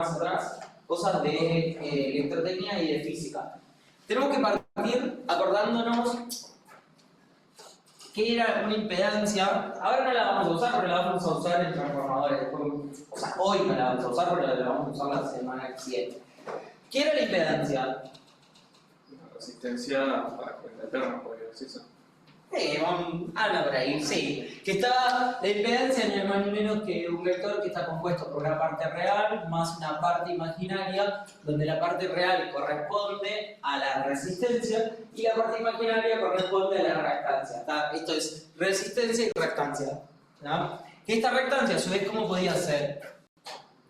atrás, cosas de electrotecnia y de física. Tenemos que partir acordándonos qué era una impedancia. Ahora no la vamos a usar, pero la vamos a usar en transformadores. O sea, hoy no la vamos a usar, pero la vamos a usar la semana que viene. ¿Qué era la impedancia? Una resistencia para corriente alterna, podría decirse. Anda por ahí, sí. Que está la impedancia no es más ni menos que un vector que está compuesto por una parte real más una parte imaginaria, donde la parte real corresponde a la resistencia y la parte imaginaria corresponde a la reactancia. ¿Tá? Esto es resistencia y reactancia. ¿No? Que esta reactancia, a su vez, ¿cómo podía ser?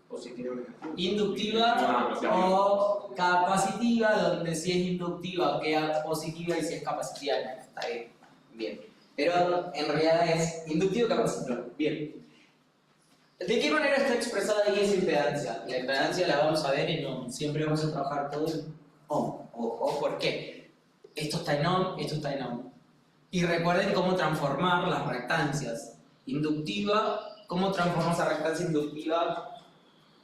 Positiva Inductiva o capacitiva, donde si es inductiva queda positiva y si es capacitiva no, está bien. Bien, pero en realidad es inductivo capacitor. Bien. ¿De qué manera está expresada ahí esa impedancia? La impedancia la vamos a ver en ohm. Siempre vamos a trabajar todo en ohm. Ojo, ¿por qué? Esto está en ohm, esto está en ohm. Y recuerden cómo transformar las reactancias. Inductiva, ¿cómo transformar esa reactancia inductiva?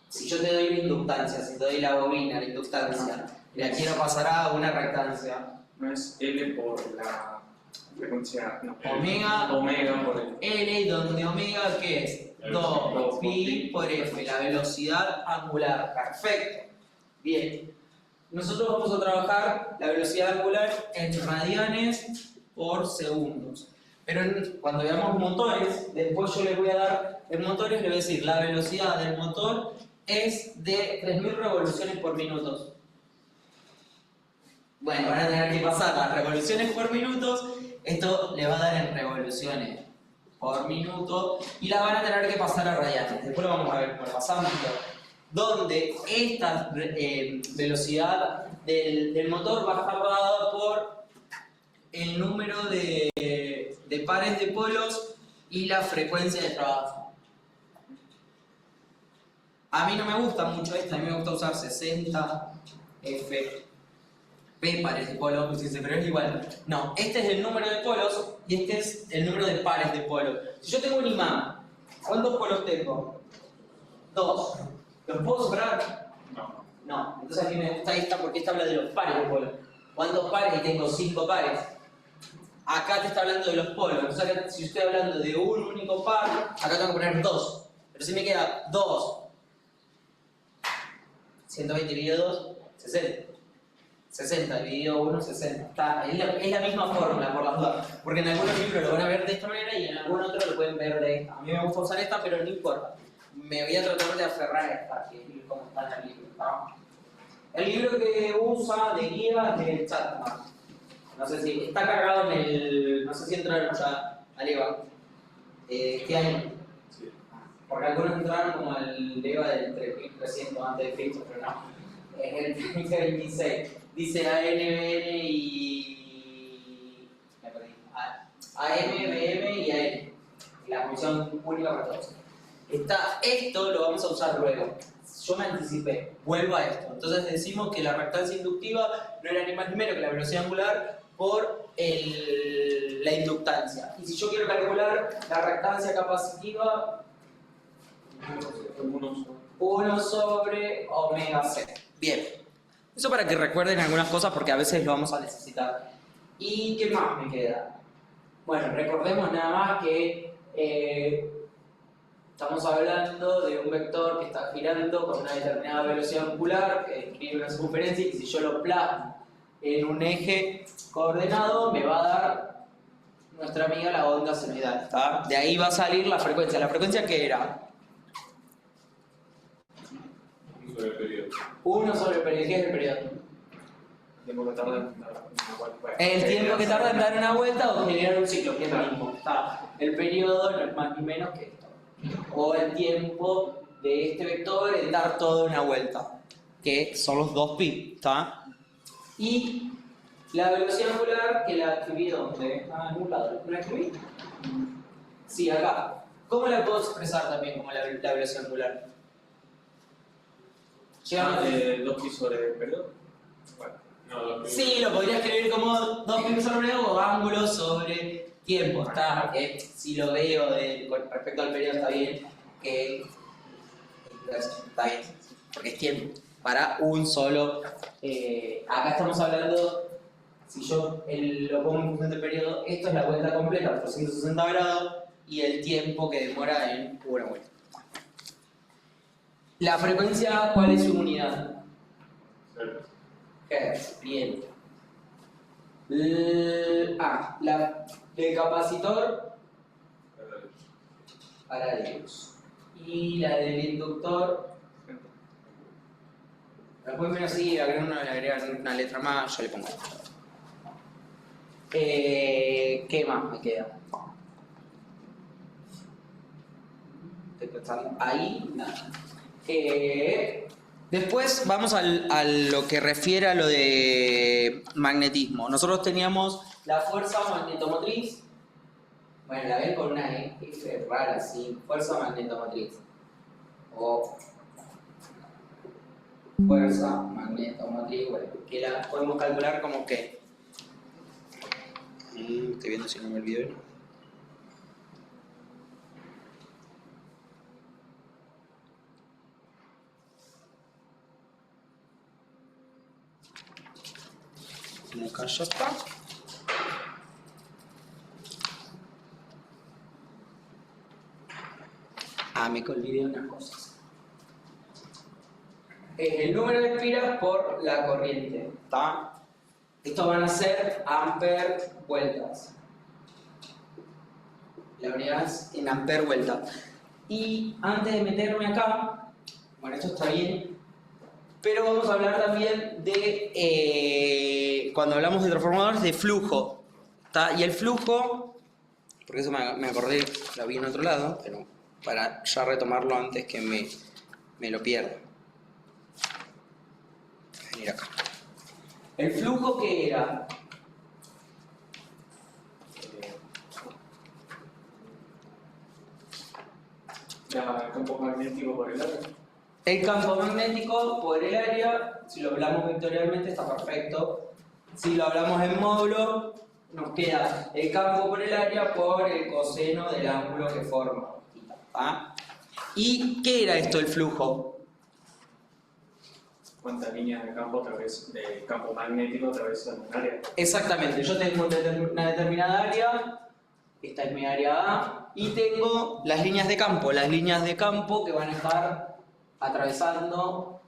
Si yo te doy una inductancia, si te doy la bobina, la inductancia, la quiero pasar a una reactancia. No es L por la frecuencia, no. Omega por el L, donde omega, ¿qué es? 2 pi por F, la velocidad angular. Perfecto. Bien. Nosotros vamos a trabajar la velocidad angular en radianes por segundos. Pero cuando veamos motores, después yo les voy a dar, en motores les voy a decir, la velocidad del motor es de 3000 revoluciones por minuto. Bueno, van a tener que pasar las revoluciones por minutos. Esto le va a dar en revoluciones por minuto y la van a tener que pasar a radianes. Después lo vamos a ver cómo lo pasamos. Donde esta velocidad del motor va a estar dada por el número de pares de polos y la frecuencia de trabajo. A mí no me gusta mucho esta, a mí me gusta usar 60 F. P pares de polos, pero es igual. No, este es el número de polos y este es el número de pares de polos. Si yo tengo un imán, ¿cuántos polos tengo? 2. ¿Los puedo separar? No. No, entonces a mí me gusta esta porque esta habla de los pares de polos. ¿Cuántos pares? Y tengo 5 pares. Acá te está hablando de los polos. Entonces si yo estoy hablando de un único par, acá tengo que poner 2. Pero si me queda 2, 120 dividido 2, 60. 60 dividido 1, 60. Es la misma fórmula, por las dudas. Porque en algunos libros lo van a ver de esta manera y en algún otro lo pueden ver de esta. A mí me gusta usar esta, pero no importa. Me voy a tratar de aferrar a esta, que es como está en el libro. ¿No? El libro que usa de guía es el Chatman. No sé si está cargado en el. No sé si entraron ya al EVA. ¿Qué año? Sí. Porque algunos entraron como al EVA del 3300 antes de Cristo, pero no. Es el 2026. Dice ANBN y. Me perdí. AMBM y AN. La función única para todos. Esto lo vamos a usar luego. Yo me anticipé. Vuelvo a esto. Entonces decimos que la reactancia inductiva no era ni más ni menos que la velocidad angular por la inductancia. Y si yo quiero calcular la reactancia capacitiva, 1 sobre omega c. Bien. Eso para que recuerden algunas cosas porque a veces lo vamos a necesitar. ¿Y qué más me queda? Bueno, recordemos nada más que estamos hablando de un vector que está girando con una determinada velocidad angular, que describe una circunferencia, y si yo lo plasmo en un eje coordenado, me va a dar nuestra amiga la onda senoidal. ¿Está? De ahí va a salir la frecuencia. ¿La frecuencia qué era? 1 sobre el periodo. 1 sobre el periodo. ¿Qué es el periodo? El tiempo que tarda en dar una vuelta. El tiempo que tarda en dar una vuelta o generar un ciclo, que es lo mismo. Está. El periodo no es más ni menos que esto. O el tiempo de este vector en dar toda una vuelta, que son los 2pi. ¿Está? Y la velocidad angular, que la escribí ¿dónde? Ah, en un lado. ¿No la escribí? Sí, acá. ¿Cómo la puedo expresar también como la velocidad angular? ¿2 pi sobre el periodo? Bueno, no, 2 pi. Sí, lo podría escribir como 2 pi sobre periodo o ángulo sobre tiempo. Está, que si lo veo con respecto al periodo está bien. Que está bien. porque es tiempo, para un solo. Acá estamos hablando, si yo lo pongo en función de periodo, esto es la vuelta completa por 160 grados y el tiempo que demora en una vuelta. La frecuencia, ¿cuál es su unidad? Hertz, bien. El capacitor, paralelos. Y la del inductor, la pueden ver así, agregan una letra más, yo le pongo. ¿Qué más me queda? Estoy pensando, ahí, nada. Después vamos a lo que refiere a lo de magnetismo. Nosotros teníamos la fuerza magnetomotriz. Bueno, la ven con una F rara, sí. Fuerza magnetomotriz. O fuerza magnetomotriz, bueno, que la podemos calcular como que. Estoy viendo si no me olvido. Acá ya está. Me olvidé unas cosas. El número de espiras por la corriente. ¿Está? Estos van a ser amper vueltas. La unidad es en amper vuelta. Y antes de meterme acá, bueno, esto está bien, pero vamos a hablar también de, cuando hablamos de transformadores, de flujo. ¿Está? Y el flujo, porque eso me acordé, lo vi en otro lado, pero para ya retomarlo antes que me lo pierda. Venir acá. ¿El flujo qué era? El campo magnético por el área. El campo magnético por el área, si lo hablamos vectorialmente está perfecto. Si lo hablamos en módulo, nos queda el campo por el área por el coseno del ángulo que forma. ¿Ah? ¿Y qué era esto, el flujo? ¿Cuántas líneas de campo del campo magnético atraviesan un área? Exactamente, yo tengo una determinada área, esta es mi área A, y tengo las líneas de campo que van a estar atravesando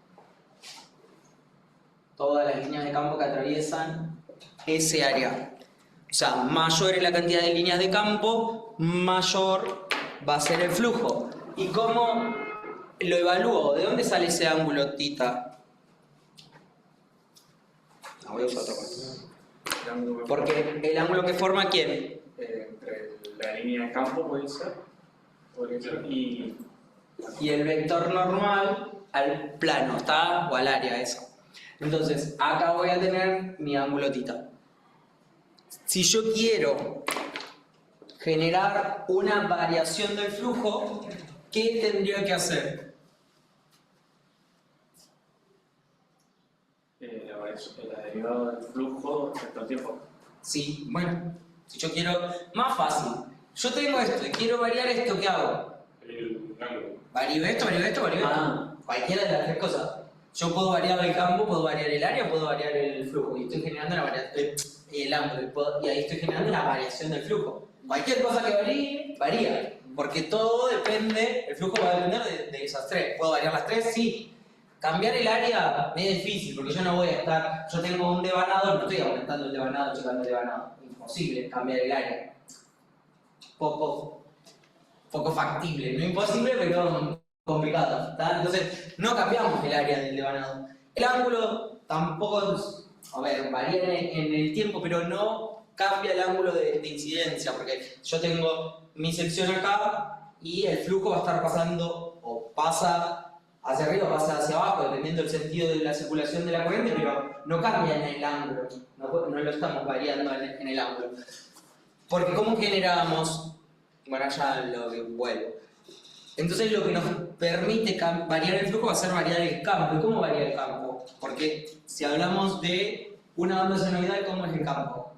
todas las líneas de campo que atraviesan ese área. O sea, mayor es la cantidad de líneas de campo, mayor va a ser el flujo. ¿Y cómo lo evalúo? ¿De dónde sale ese ángulo θ? No, voy a usar otra cosa. Porque el ángulo que forma, ¿quién? Entre la línea de campo puede ser. Y el vector normal al plano, ¿está? O al área esa. Entonces, acá voy a tener mi ángulo θ. Si yo quiero generar una variación del flujo, ¿qué tendría que hacer? la derivada del flujo respecto al tiempo. Sí, bueno, si yo quiero, más fácil, yo tengo esto y quiero variar esto, ¿qué hago? Varío esto, cualquiera de las tres cosas. Yo puedo variar el campo, puedo variar el área, puedo variar el flujo y estoy generando el ángulo y ahí estoy generando la variación del flujo. Cualquier cosa que varíe, varía, porque todo depende, el flujo va a depender de esas tres. ¿Puedo variar las tres? Sí. Cambiar el área es difícil, porque yo no voy a estar, yo tengo un devanado, no estoy aumentando el devanado, checando el devanado. Imposible cambiar el área. Poco factible, no imposible, pero complicado. ¿Tá? Entonces, no cambiamos el área del devanado. El ángulo tampoco, varía en el tiempo, pero no cambia el ángulo de incidencia, porque yo tengo mi sección acá y el flujo va a estar pasando o pasa hacia arriba, pasa hacia abajo, dependiendo del sentido de la circulación de la corriente, pero no cambia en el ángulo, no lo estamos variando en el ángulo. Porque ¿cómo generamos? Bueno, ya lo vuelvo. Entonces lo que nos permite variar el flujo va a ser variar el campo. ¿Y cómo varía el campo? Porque si hablamos de una banda senoidal, ¿cómo es el campo?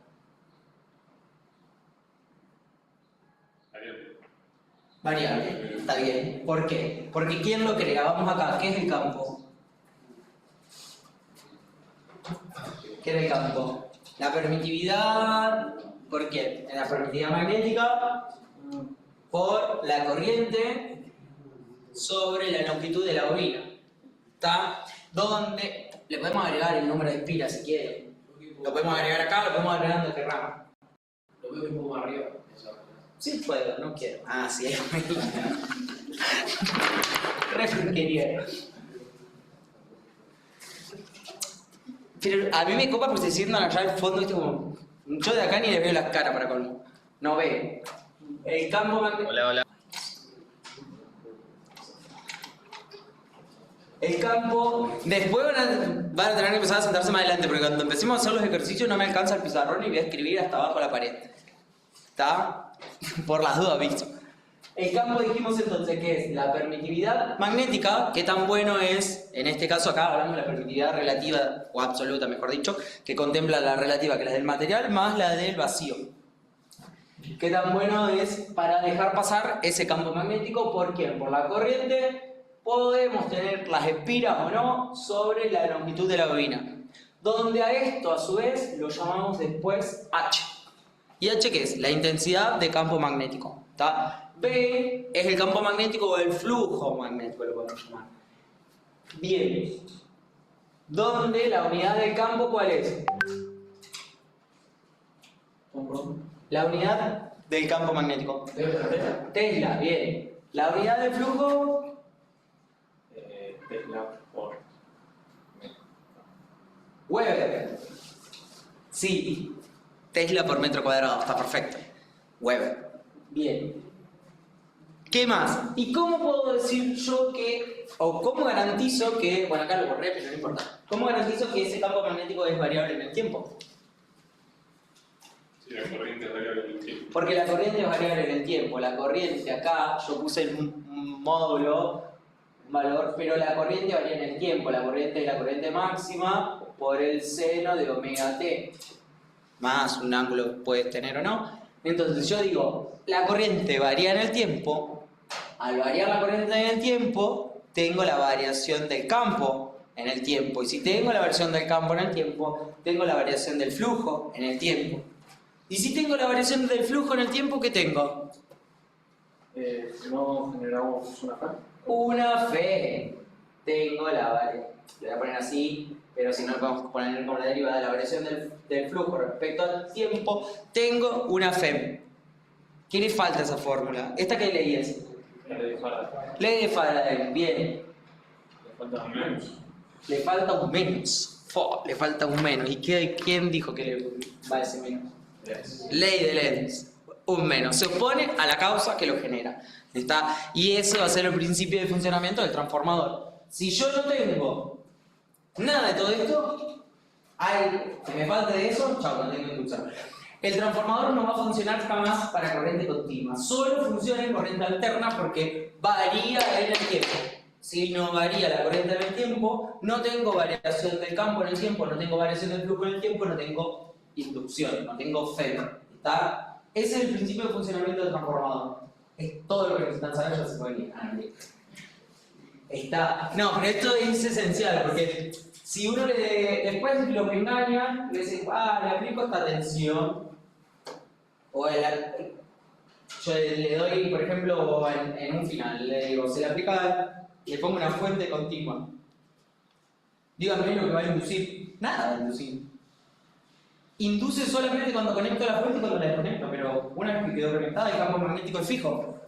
Variable, está bien. ¿Por qué? Porque ¿quién lo crea? Vamos acá, ¿qué es el campo? ¿Qué era el campo? La permitividad, ¿por qué? En la permitividad magnética, por la corriente sobre la longitud de la bobina. ¿Está? Donde le podemos agregar el número de espiras si quieren. Lo podemos agregar acá, lo podemos agregar donde querramos. Lo veo un poco más arriba. Sí puedo, no quiero. Ah, sí, es re porquería. Pero a mí me copa porque se sientan allá al fondo, ¿viste? Como, yo de acá ni les veo las caras para colmo. No veo. El campo magnético. Hola, hola. El campo. Después van a tener que empezar a sentarse más adelante, porque cuando empecemos a hacer los ejercicios no me alcanza el pizarrón y voy a escribir hasta abajo de la pared. ¿Está? Por las dudas, visto. El campo dijimos entonces que es la permitividad magnética, que tan bueno es, en este caso acá hablamos de la permitividad relativa, o absoluta mejor dicho, que contempla la relativa, que es la del material, más la del vacío. ¿Qué tan bueno es para dejar pasar ese campo magnético? ¿Por qué? Por la corriente podemos tener las espiras o no sobre la longitud de la bobina. Donde a esto a su vez lo llamamos después H. ¿Y H qué es? La intensidad de campo magnético. ¿Está? B es el campo magnético o el flujo magnético, lo podemos llamar. Bien. ¿Dónde la unidad del campo cuál es? La unidad del campo magnético. Tesla, bien. La unidad del flujo. Tesla por Weber. Sí. Tesla por metro cuadrado, está perfecto. Weber. Bien. ¿Qué más? ¿Y cómo puedo decir yo que, o cómo garantizo que, bueno acá lo borré pero no importa, cómo garantizo que ese campo magnético es variable en el tiempo? Sí, la corriente es variable en el tiempo. Porque la corriente es variable en el tiempo. La corriente acá, yo puse el módulo, un valor, pero la corriente varía en el tiempo. La corriente es la corriente máxima por el seno de omega t. Más un ángulo puedes tener o no. Entonces yo digo, la corriente varía en el tiempo. Al variar la corriente en el tiempo, tengo la variación del campo en el tiempo. Y si tengo la variación del campo en el tiempo, tengo la variación del flujo en el tiempo. Y si tengo la variación del flujo en el tiempo, ¿qué tengo? no generamos una FAN. Una fe. Tengo la variación. Lo voy a poner así, pero si no lo podemos poner como la derivada de la variación del flujo respecto al tiempo, tengo una fe. ¿Qué le falta a esa fórmula? ¿Esta qué ley es? De Faraday. Ley de Faraday. Bien. Le falta menos. Le falta un menos. Le falta un menos. ¿Y quién dijo que le va a ese menos? Ley de Lenz. Un menos. Se opone a la causa que lo genera. ¿Está? Y ese va a ser el principio de funcionamiento del transformador. Si yo no tengo nada de todo esto, que me falte de eso, chao, no tengo inducción. El transformador no va a funcionar jamás para corriente continua. Solo funciona en corriente alterna porque varía en el tiempo. Si no varía la corriente en el tiempo, no tengo variación del campo en el tiempo, no tengo variación del flujo en el tiempo, no tengo inducción, no tengo FEM. ¿Está? Ese es el principio de funcionamiento del transformador. Es todo lo que necesitan saber, ya se puede ir. Está. No, pero esto es esencial porque si uno después lo que engaña, le dice, le aplico esta tensión, o yo le doy, por ejemplo, en un final, le digo, se le aplica, le pongo una fuente continua. Díganme lo que va a inducir. Nada va a inducir. Induce solamente cuando conecto la fuente y cuando la desconecto, pero una vez que quedó conectada, el campo magnético es fijo.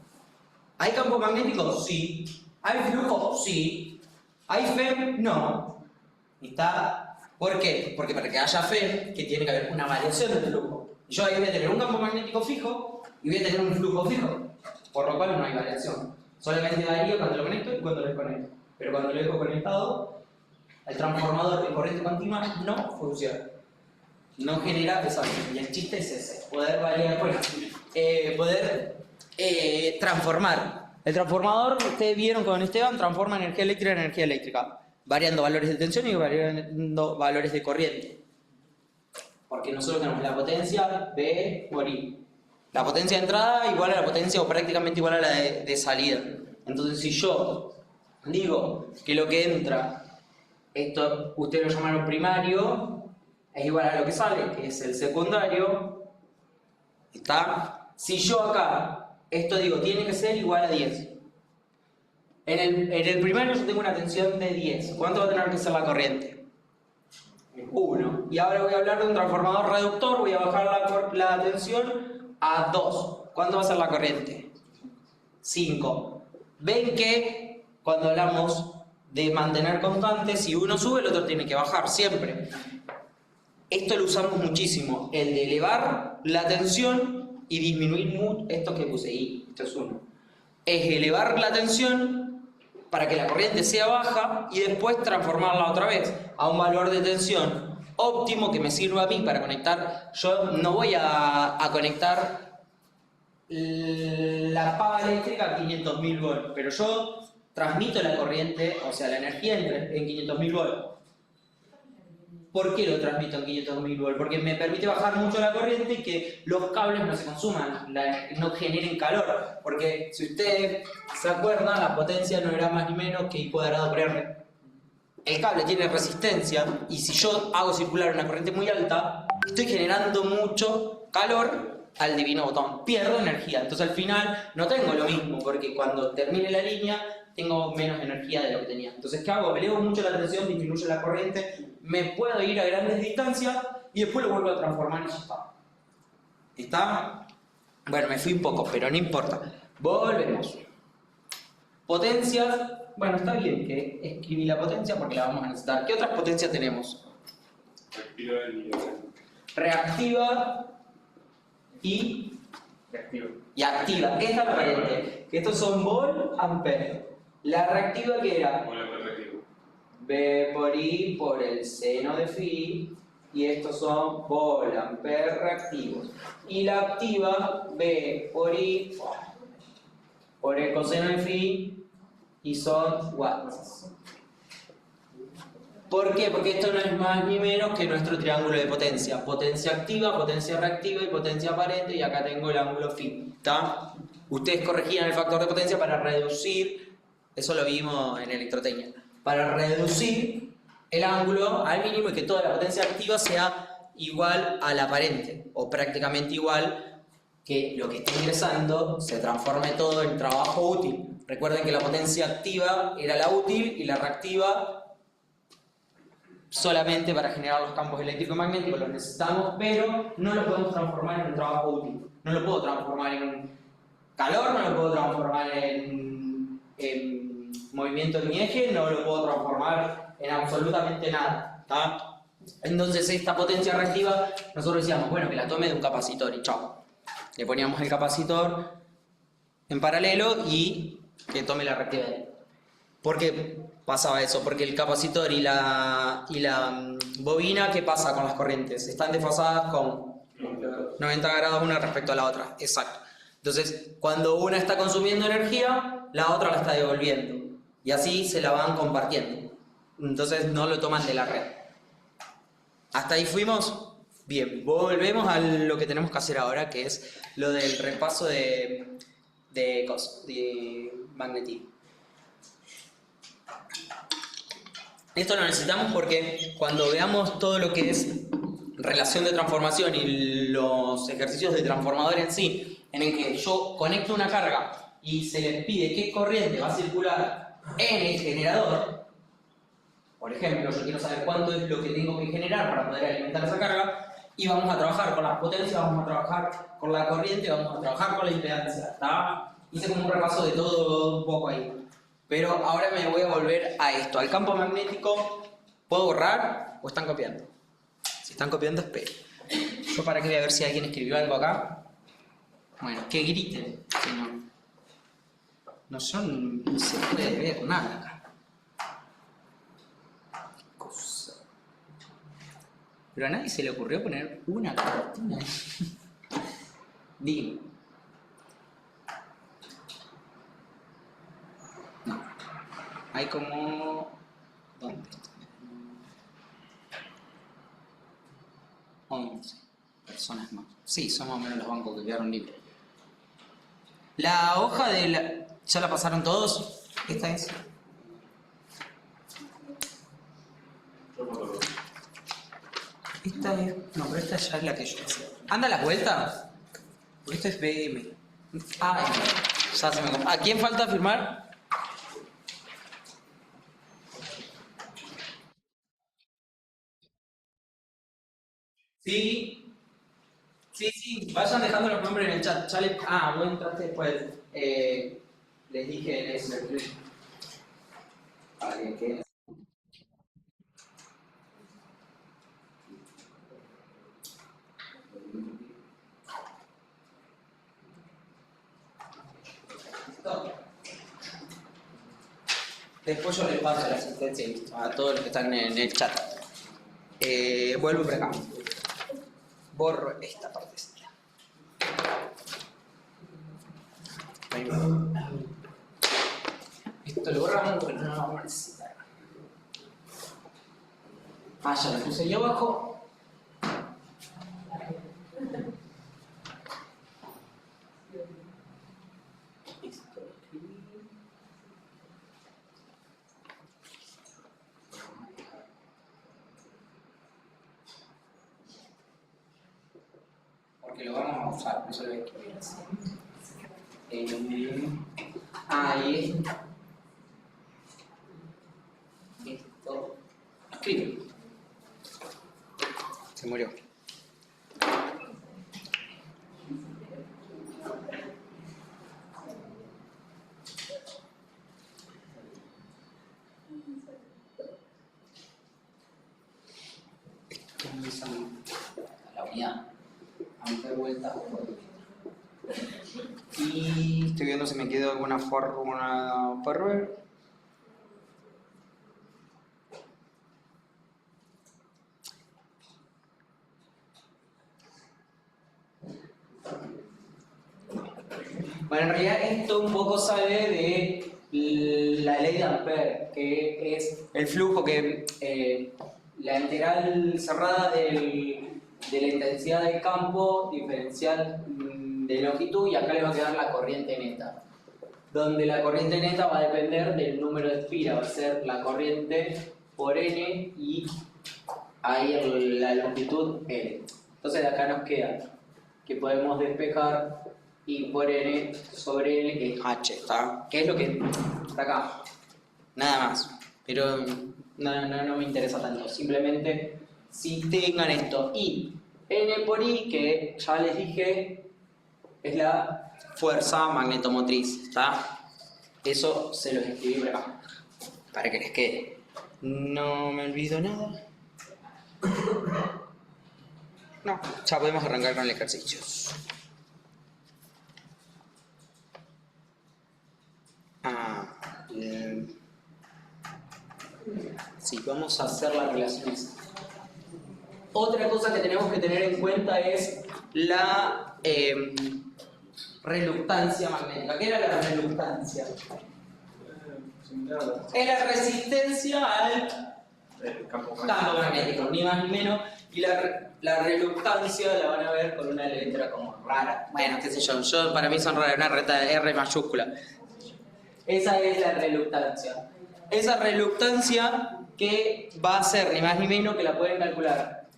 ¿Hay campo magnético? Sí. ¿Hay flujo? Sí. ¿Hay FEM? No. ¿Está? ¿Por qué? Porque para que haya FEM, que tiene que haber una variación del flujo. Yo ahí voy a tener un campo magnético fijo y voy a tener un flujo fijo, por lo cual no hay variación. Solamente varía cuando lo conecto y cuando lo desconecto. Pero cuando lo dejo conectado, el transformador de corriente continua no funciona. No genera desorden. Y el chiste es ese, poder variar, bueno, poder transformar. El transformador, ustedes vieron con Esteban, transforma energía eléctrica en energía eléctrica, variando valores de tensión y variando valores de corriente. Porque nosotros tenemos la potencia B por I. La potencia de entrada igual a la potencia o prácticamente igual a la de salida. Entonces si yo digo que lo que entra, esto ustedes lo llamaron primario, es igual a lo que sale, que es el secundario. ¿Está? Si yo acá, esto digo, tiene que ser igual a 10. En el primario yo tengo una tensión de 10. ¿Cuánto va a tener que ser la corriente? 1. Y ahora voy a hablar de un transformador reductor, voy a bajar la tensión a 2. ¿Cuánto va a ser la corriente? 5. Ven que cuando hablamos de mantener constantes, si uno sube, el otro tiene que bajar, siempre. Esto lo usamos muchísimo, el de elevar la tensión y disminuir esto que puse ahí, esto es 1. Es elevar la tensión para que la corriente sea baja y después transformarla otra vez a un valor de tensión óptimo que me sirva a mí para conectar. Yo no voy a conectar la pava eléctrica a 500.000 volts, pero yo transmito la corriente, o sea, la energía en 500.000 volts. ¿Por qué lo transmito en 500.000 volts? Porque me permite bajar mucho la corriente y que los cables no se consuman, no generen calor. Porque si ustedes se acuerdan, la potencia no era más ni menos que I cuadrado por R. El cable tiene resistencia y si yo hago circular una corriente muy alta, estoy generando mucho calor al divino botón. Pierdo energía. Entonces al final no tengo lo mismo, porque cuando termine la línea tengo menos energía de lo que tenía. Entonces, ¿qué hago? Elevo mucho la tensión, disminuyo la corriente, me puedo ir a grandes distancias y después lo vuelvo a transformar y ya está. ¿Está? Bueno, me fui un poco, pero no importa. Volvemos. Potencias. Bueno, está bien que escribí la potencia porque la vamos a necesitar. ¿Qué otras potencias tenemos? Reactiva y activa. Esta es la corriente. Estos son volt, ampere. La reactiva, ¿qué era? B por I por el seno de phi, y estos son volt, ampere reactivos. Y la activa, B por I por el coseno de phi, y son watts. ¿Por qué? Porque esto no es más ni menos que nuestro triángulo de potencia. Potencia activa, potencia reactiva y potencia aparente, y acá tengo el ángulo phi. ¿Está? Ustedes corregían el factor de potencia para reducir, eso lo vimos en electrotecnia, para reducir el ángulo al mínimo y que toda la potencia activa sea igual a la aparente, o prácticamente igual, que lo que esté ingresando se transforme todo en trabajo útil. Recuerden que la potencia activa era la útil y la reactiva solamente para generar los campos eléctricos y magnéticos, los necesitamos, pero no lo podemos transformar en un trabajo útil. No lo puedo transformar en calor, no lo puedo transformar en movimiento en mi eje, no lo puedo transformar en absolutamente nada. ¿Está? Entonces esta potencia reactiva, nosotros decíamos, bueno, que la tome de un capacitor y chao. Le poníamos el capacitor en paralelo y que tome la reactiva de él. ¿Por qué pasaba eso? Porque el capacitor y la bobina, ¿qué pasa con las corrientes? Están desfasadas con 90 grados una respecto a la otra. Exacto. Entonces, cuando una está consumiendo energía, la otra la está devolviendo. Y así se la van compartiendo. Entonces no lo toman de la red. ¿Hasta ahí fuimos? Bien, volvemos a lo que tenemos que hacer ahora, que es lo del repaso de magnetismo. Esto lo necesitamos porque cuando veamos todo lo que es relación de transformación y los ejercicios de transformador en sí, en el que yo conecto una carga y se les pide qué corriente va a circular en el generador, por ejemplo, yo quiero saber cuánto es lo que tengo que generar para poder alimentar esa carga, y vamos a trabajar con las potencias, vamos a trabajar con la corriente, vamos a trabajar con la impedancia. ¿Está? Hice como un repaso de todo un poco ahí. Pero ahora me voy a volver a esto, al campo magnético. ¿Puedo borrar o están copiando? Si están copiando, esperen. Yo para que voy a ver si alguien escribió algo acá. Bueno, que griten, si no. No se puede ver nada acá. Pero a nadie se le ocurrió poner una cortina. Digo. No. Hay como... ¿Dónde? 11 personas más. Sí, son más o menos los bancos que quedaron libres. La hoja de la... ¿Ya la pasaron todos? Esta es. Esta es. No, pero esta ya es la que yo decía. ¿Anda las vueltas? Porque esto es BM. Ah, ya se me. ¿A quién falta firmar? Sí. Sí, vayan dejando los nombres en el chat. vos entraste después. Les dije en eso. Vale, ¿qué? Listo. Después yo les paso la asistencia y listo, a todos los que están en el chat. Vuelvo por acá. Borro esta partecita. Ahí va. Esto lo borramos porque no lo vamos a necesitar. Ya lo puse yo abajo. Listo, escribí. Porque lo vamos a usar, por eso lo voy a escribir así. Y esto. Escribe. Se murió. La unidad. Vamos a dar vuelta. Y estoy viendo si me quedó alguna fórmula por ver. Bueno, en realidad esto un poco sale de la ley de Ampère, que es el flujo que la integral cerrada de la intensidad del campo diferencial de longitud, y acá le va a quedar la corriente neta, donde la corriente neta va a depender del número de espiras, va a ser la corriente por n y ahí la longitud L. Entonces de acá nos queda que podemos despejar y por n sobre L, que es h, ¿está? ¿Qué es lo que está acá? Nada más, pero no me interesa tanto, simplemente si tengan esto, y n por i, que ya les dije es la fuerza magnetomotriz, ¿está? Eso se los escribí por acá, para que les quede. No me olvido nada. No, ya podemos arrancar con el ejercicio. Sí, vamos a hacer las relaciones. Otra cosa que tenemos que tener en cuenta es la reluctancia magnética. ¿Qué era la reluctancia? Era resistencia al campo magnético, ni más ni menos. Y la reluctancia la van a ver con una letra como rara. Bueno, qué sé yo para mí son raras, una R mayúscula. Esa es la reluctancia. Esa reluctancia que va a ser ni más ni menos que la pueden calcular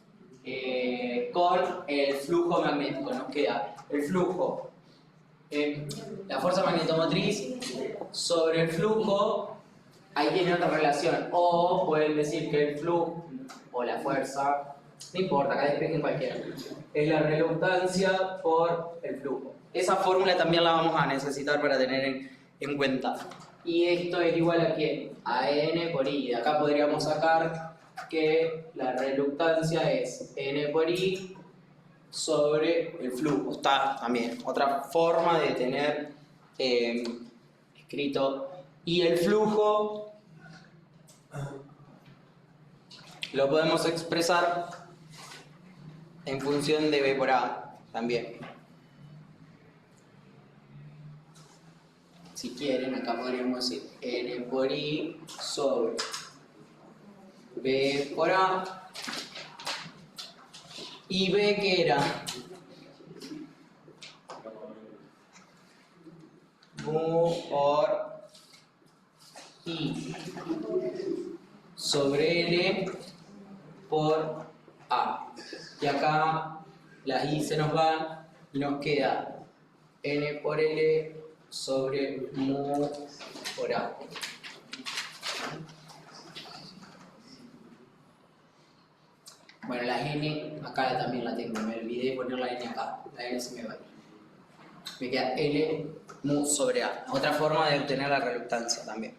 con el flujo magnético. Nos queda el flujo, la fuerza magnetomotriz sobre el flujo. Ahí tiene otra relación. O pueden decir que el flujo o la fuerza, no importa, acá despejen cualquiera, es la reluctancia por el flujo. Esa fórmula también la vamos a necesitar para tener en cuenta. Y esto es igual a ¿qué? A n por i. De acá podríamos sacar que la reluctancia es n por i sobre el flujo. Está también otra forma de tener escrito. Y el flujo lo podemos expresar en función de b por a también. Si quieren, acá podríamos decir n por i sobre b por a. ¿Y b qué era? Mu por i sobre n por a. Y acá las i se nos van y nos queda n por L sobre mu por A. Bueno, la n acá también la tengo, me olvidé de poner la n acá, la n se me va. Me queda L mu sobre A. Otra forma de obtener la reluctancia también.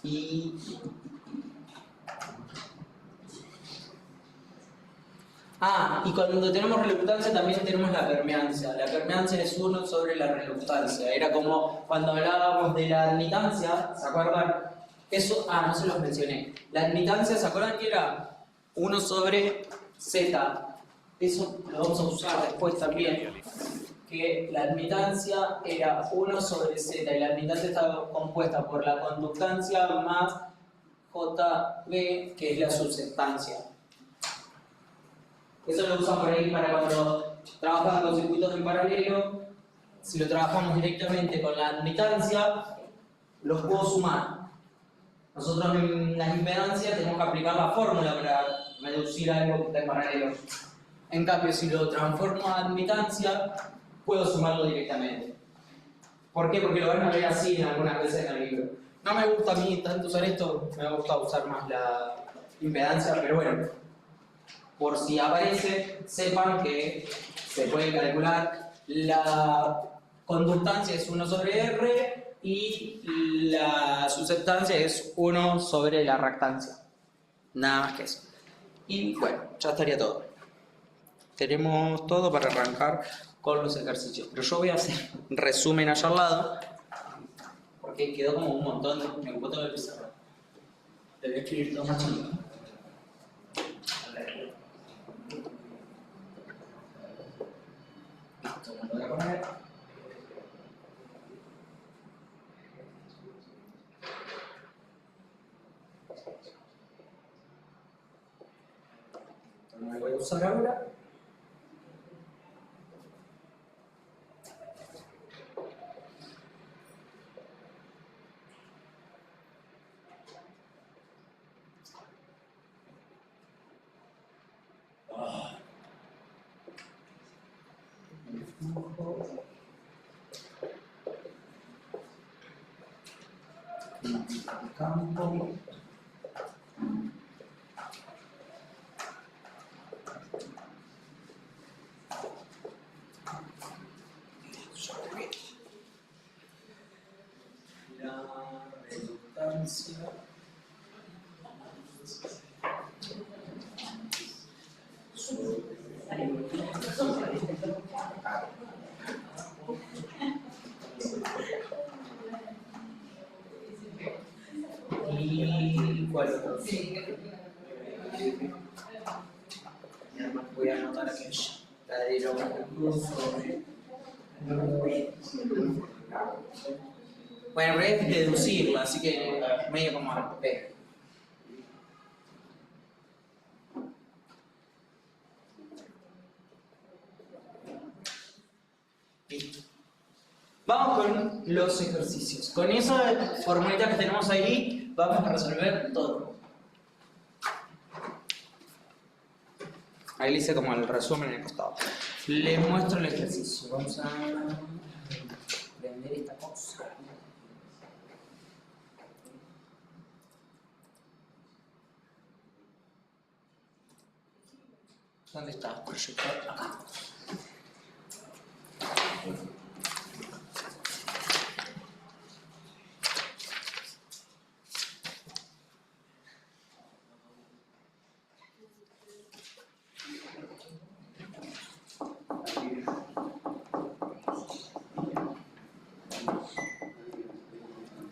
Y cuando tenemos reluctancia también tenemos la permeancia. La permeancia es 1 sobre la reluctancia. Era como cuando hablábamos de la admitancia, ¿se acuerdan? Eso, no se los mencioné. La admitancia, ¿se acuerdan que era 1 sobre Z? Eso lo vamos a usar después también. Que la admitancia era 1 sobre Z y la admitancia estaba compuesta por la conductancia más JB, que es la susceptancia. Eso lo usan por ahí para cuando trabajan con circuitos en paralelo. Si lo trabajamos directamente con la admitancia, los puedo sumar. Nosotros en las impedancias tenemos que aplicar la fórmula para reducir algo que está en paralelo. En cambio, si lo transformo a admitancia, puedo sumarlo directamente. ¿Por qué? Porque lo van a ver así en algunas veces en el libro. No me gusta a mí tanto usar esto, me gusta usar más la impedancia, pero bueno, por si aparece, sepan que se puede calcular la conductancia es 1 sobre R y la susceptancia es 1 sobre la reactancia. Nada más que eso. Y bueno, ya estaría todo. Tenemos todo para arrancar con los ejercicios. Pero yo voy a hacer un resumen allá al lado, porque quedó como un montón, me ocupó todo el pizarrón. Te voy a escribir todo más chiquito. Listo, me lo voy a poner. No lo voy a usar ahora. Campo. La reluctancia. Y ¿cuál otro? Voy a anotar aquello. La de lo sobre. Bueno, es deducirla, así que medio como RP. Listo. Vamos con los ejercicios. Con esa formulita que tenemos ahí, vamos a resolver todo. Ahí le hice como el resumen en el costado. Les muestro el ejercicio. Vamos a prender esta cosa. ¿Dónde está el proyector? Acá.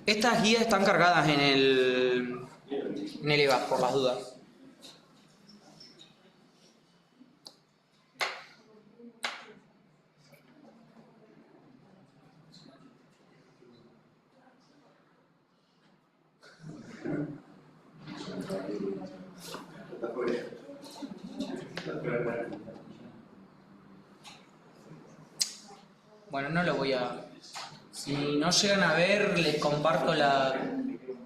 Estas guías están cargadas en el EVA, por las dudas. Bueno, no lo voy a... Si no llegan a ver, les comparto la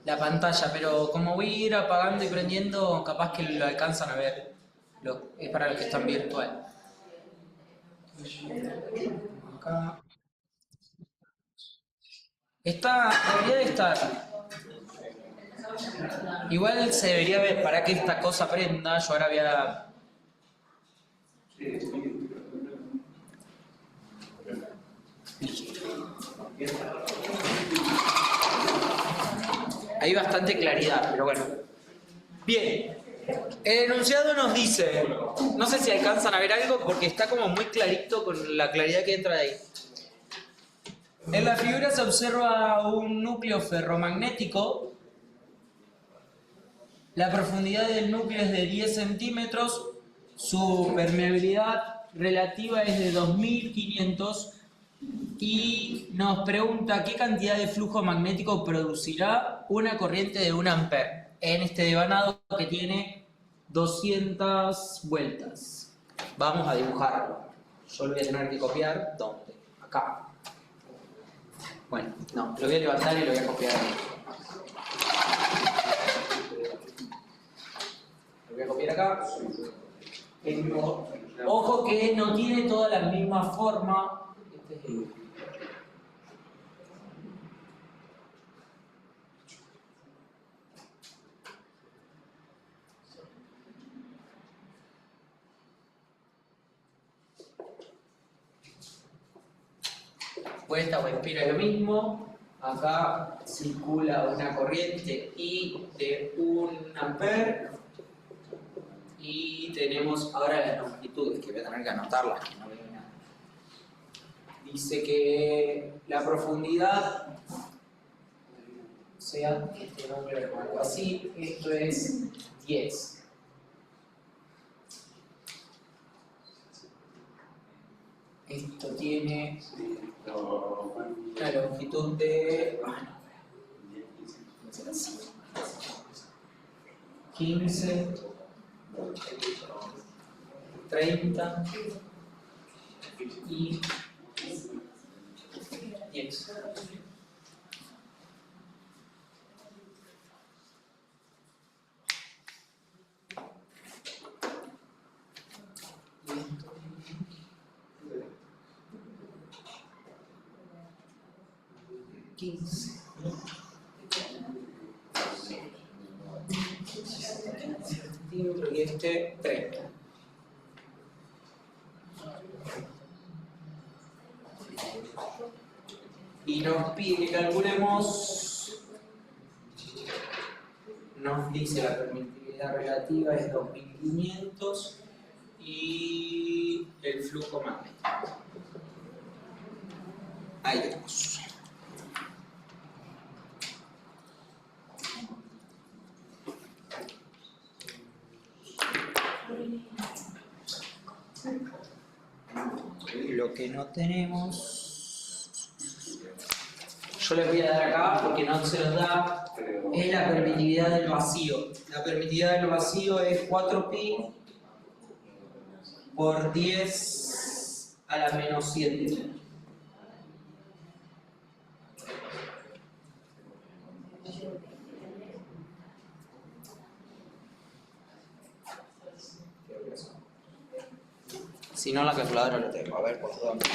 pantalla, pero como voy a ir apagando y prendiendo, capaz que lo alcanzan a ver. Es para los que están virtual. Acá. Debería de estar. Igual se debería ver para que esta cosa prenda. Yo ahora voy a... Hay bastante claridad, pero bueno. Bien. El enunciado nos dice, no sé si alcanzan a ver algo porque está como muy clarito con la claridad que entra de ahí. En la figura se observa un núcleo ferromagnético. La profundidad del núcleo es de 10 centímetros. Su permeabilidad relativa es de 2500. Y nos pregunta qué cantidad de flujo magnético producirá una corriente de 1 ampere en este devanado que tiene 200 vueltas. Vamos a dibujarlo. Yo lo voy a tener que copiar. ¿Dónde? Acá. Bueno, no, lo voy a levantar y lo voy a copiar aquí. Lo voy a copiar acá. Ojo que no tiene toda la misma forma. Este es el... Vuelta o espira lo mismo. Acá circula una corriente I de 1 ampere. Y tenemos ahora las longitudes, que voy a tener que anotarlas, que no veo nada. Dice que la profundidad, o sea, este número lo marco así, esto es 10. Esto tiene una longitud de 15, 30 y 10. Centímetros y este 30. Y nos pide que calculemos, nos dice la permitividad relativa es 2500 y el flujo magnético. Ahí tenemos. Lo que no tenemos, yo les voy a dar acá porque no se los da, es la permitividad del vacío. La permitividad del vacío es 4pi por 10 a la menos 7. Si no, la calculadora lo tengo. A ver, por dónde.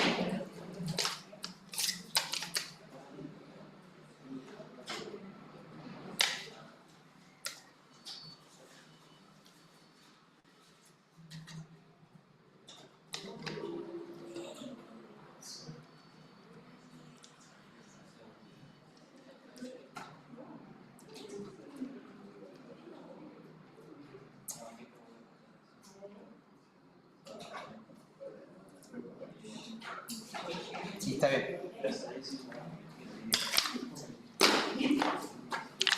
Sí, está bien.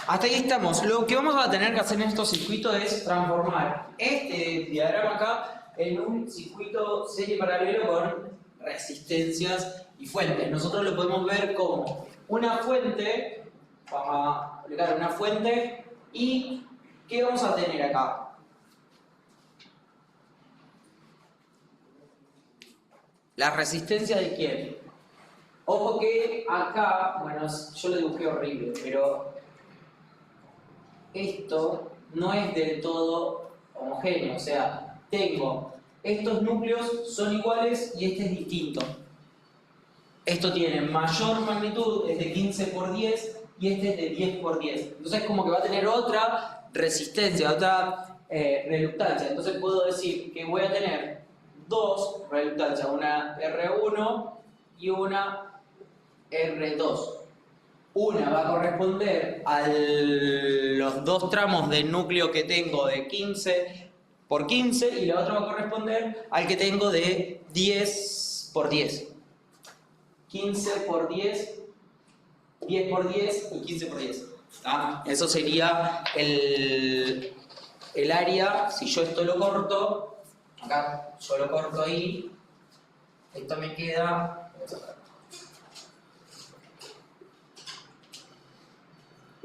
Hasta ahí estamos. Lo que vamos a tener que hacer en estos circuitos es transformar este diagrama acá en un circuito serie paralelo con resistencias y fuentes. Nosotros lo podemos ver como una fuente, vamos a aplicar una fuente, y ¿qué vamos a tener acá? ¿La resistencia de quién? Ojo que acá, bueno, yo lo dibujé horrible, pero esto no es del todo homogéneo, o sea, tengo estos núcleos son iguales y este es distinto. Esto tiene mayor magnitud, es de 15 por 10 y este es de 10 por 10. Entonces como que va a tener otra resistencia, otra reluctancia. Entonces puedo decir que voy a tener dos reluctancias, una R1 y una R2. Una va a corresponder a los dos tramos de núcleo que tengo de 15 por 15 y la otra va a corresponder al que tengo de 10 por 10. 15 por 10, 10 por 10 y 15 por 10. ¿Tá? Eso sería el área. Si yo esto lo corto, acá yo lo corto ahí, esto me queda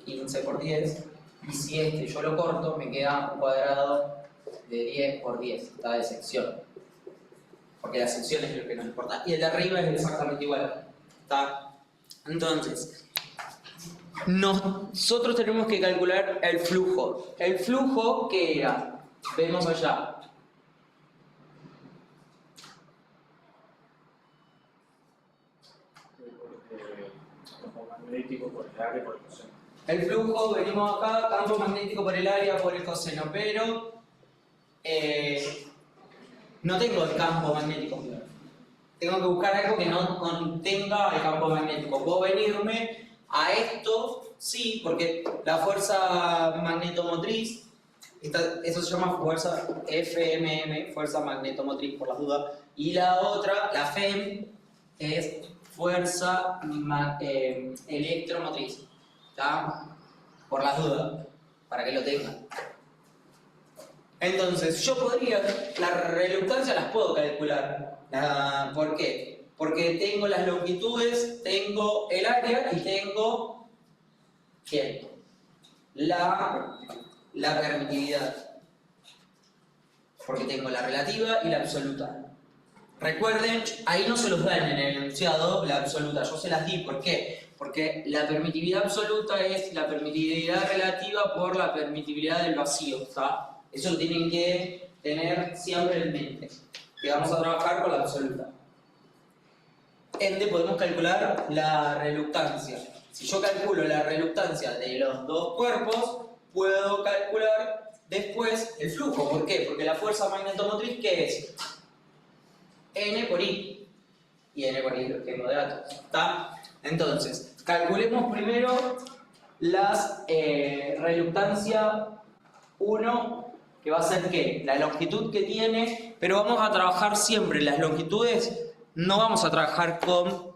15 por 10, y si este yo lo corto, me queda un cuadrado de 10 por 10, está de sección. Porque la sección es lo que nos importa. Y el de arriba es exactamente igual. ¿Está? Entonces, nosotros tenemos que calcular el flujo. ¿El flujo qué era? Vemos allá. Campo magnético por el área, por el coseno. El flujo, venimos acá, campo magnético por el área, por el coseno, pero no tengo el campo magnético. Tengo que buscar algo que no contenga el campo magnético. Puedo venirme a esto, sí, porque la fuerza magnetomotriz, eso se llama fuerza FMM, fuerza magnetomotriz por las dudas, y la otra, la FEM, es fuerza electromotriz. ¿Está? Por las dudas, para que lo tengan. Entonces, yo podría, las reluctancias las puedo calcular. ¿Por qué? Porque tengo las longitudes, tengo el área y tengo, ¿quién? La permitividad. Porque tengo la relativa y la absoluta. Recuerden, ahí no se los dan en el enunciado la absoluta, yo se las di. ¿Por qué? Porque la permitividad absoluta es la permitividad relativa por la permitividad del vacío, ¿está? Eso lo tienen que tener siempre en mente, que vamos a trabajar con la absoluta. Ende, podemos calcular la reluctancia. Si yo calculo la reluctancia de los dos cuerpos, puedo calcular después el flujo. ¿Por qué? Porque la fuerza magnetomotriz, ¿qué es? N por I. Y N por I lo tengo de datos. ¿Está? Entonces, calculemos primero las reluctancia 1, que va a ser ¿qué? La longitud que tiene, pero vamos a trabajar siempre las longitudes, no vamos a trabajar con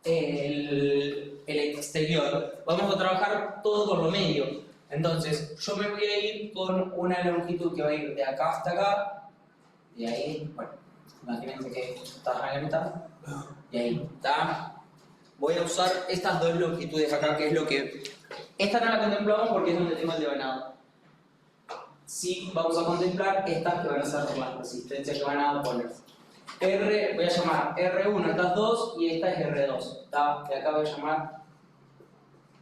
el exterior, vamos a trabajar todo por lo medio. Entonces, yo me voy a ir con una longitud que va a ir de acá hasta acá, de ahí, bueno, imagínense que está a la mitad, y ahí, ¿está? Voy a usar estas dos longitudes acá, que es lo que... Esta no la contemplamos porque es donde tengo el devanado. Sí, vamos a contemplar estas que van a ser las resistencias que van a ponerse. Voy a llamar R1 estas dos y esta es R2. ¿Está? Y acá voy a llamar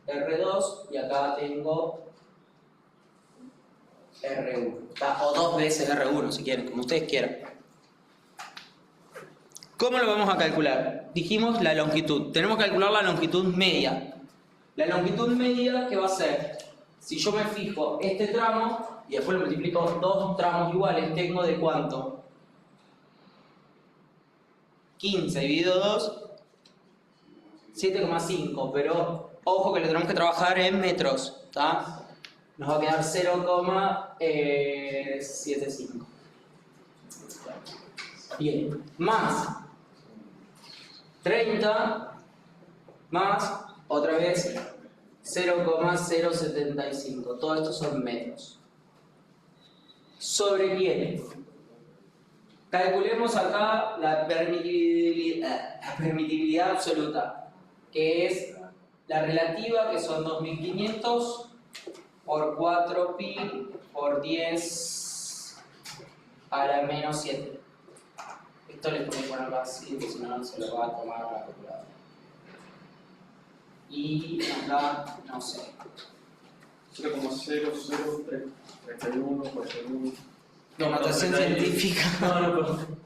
R2 y acá tengo R1. ¿Está? O dos veces R1 si quieren, como ustedes quieran. ¿Cómo lo vamos a calcular? Dijimos la longitud. Tenemos que calcular la longitud media. La longitud media, ¿qué va a ser? Si yo me fijo este tramo y después lo multiplico dos tramos iguales, tengo de ¿cuánto? 15 dividido 2, 7,5. Pero ojo que lo tenemos que trabajar en metros. ¿Está? Nos va a quedar 0,75. Bien, más 30 más otra vez 0,075. Todo esto son metros. ¿Sobre quién? Calculemos acá la permitividad absoluta, que es la relativa, que son 2500 por 4pi por 10 a la menos 7. Esto les voy a poner así, porque si no se lo va a tomar la calculadora. Y nos da, no sé. 0,0031, 41. De notación científica. No, perdón.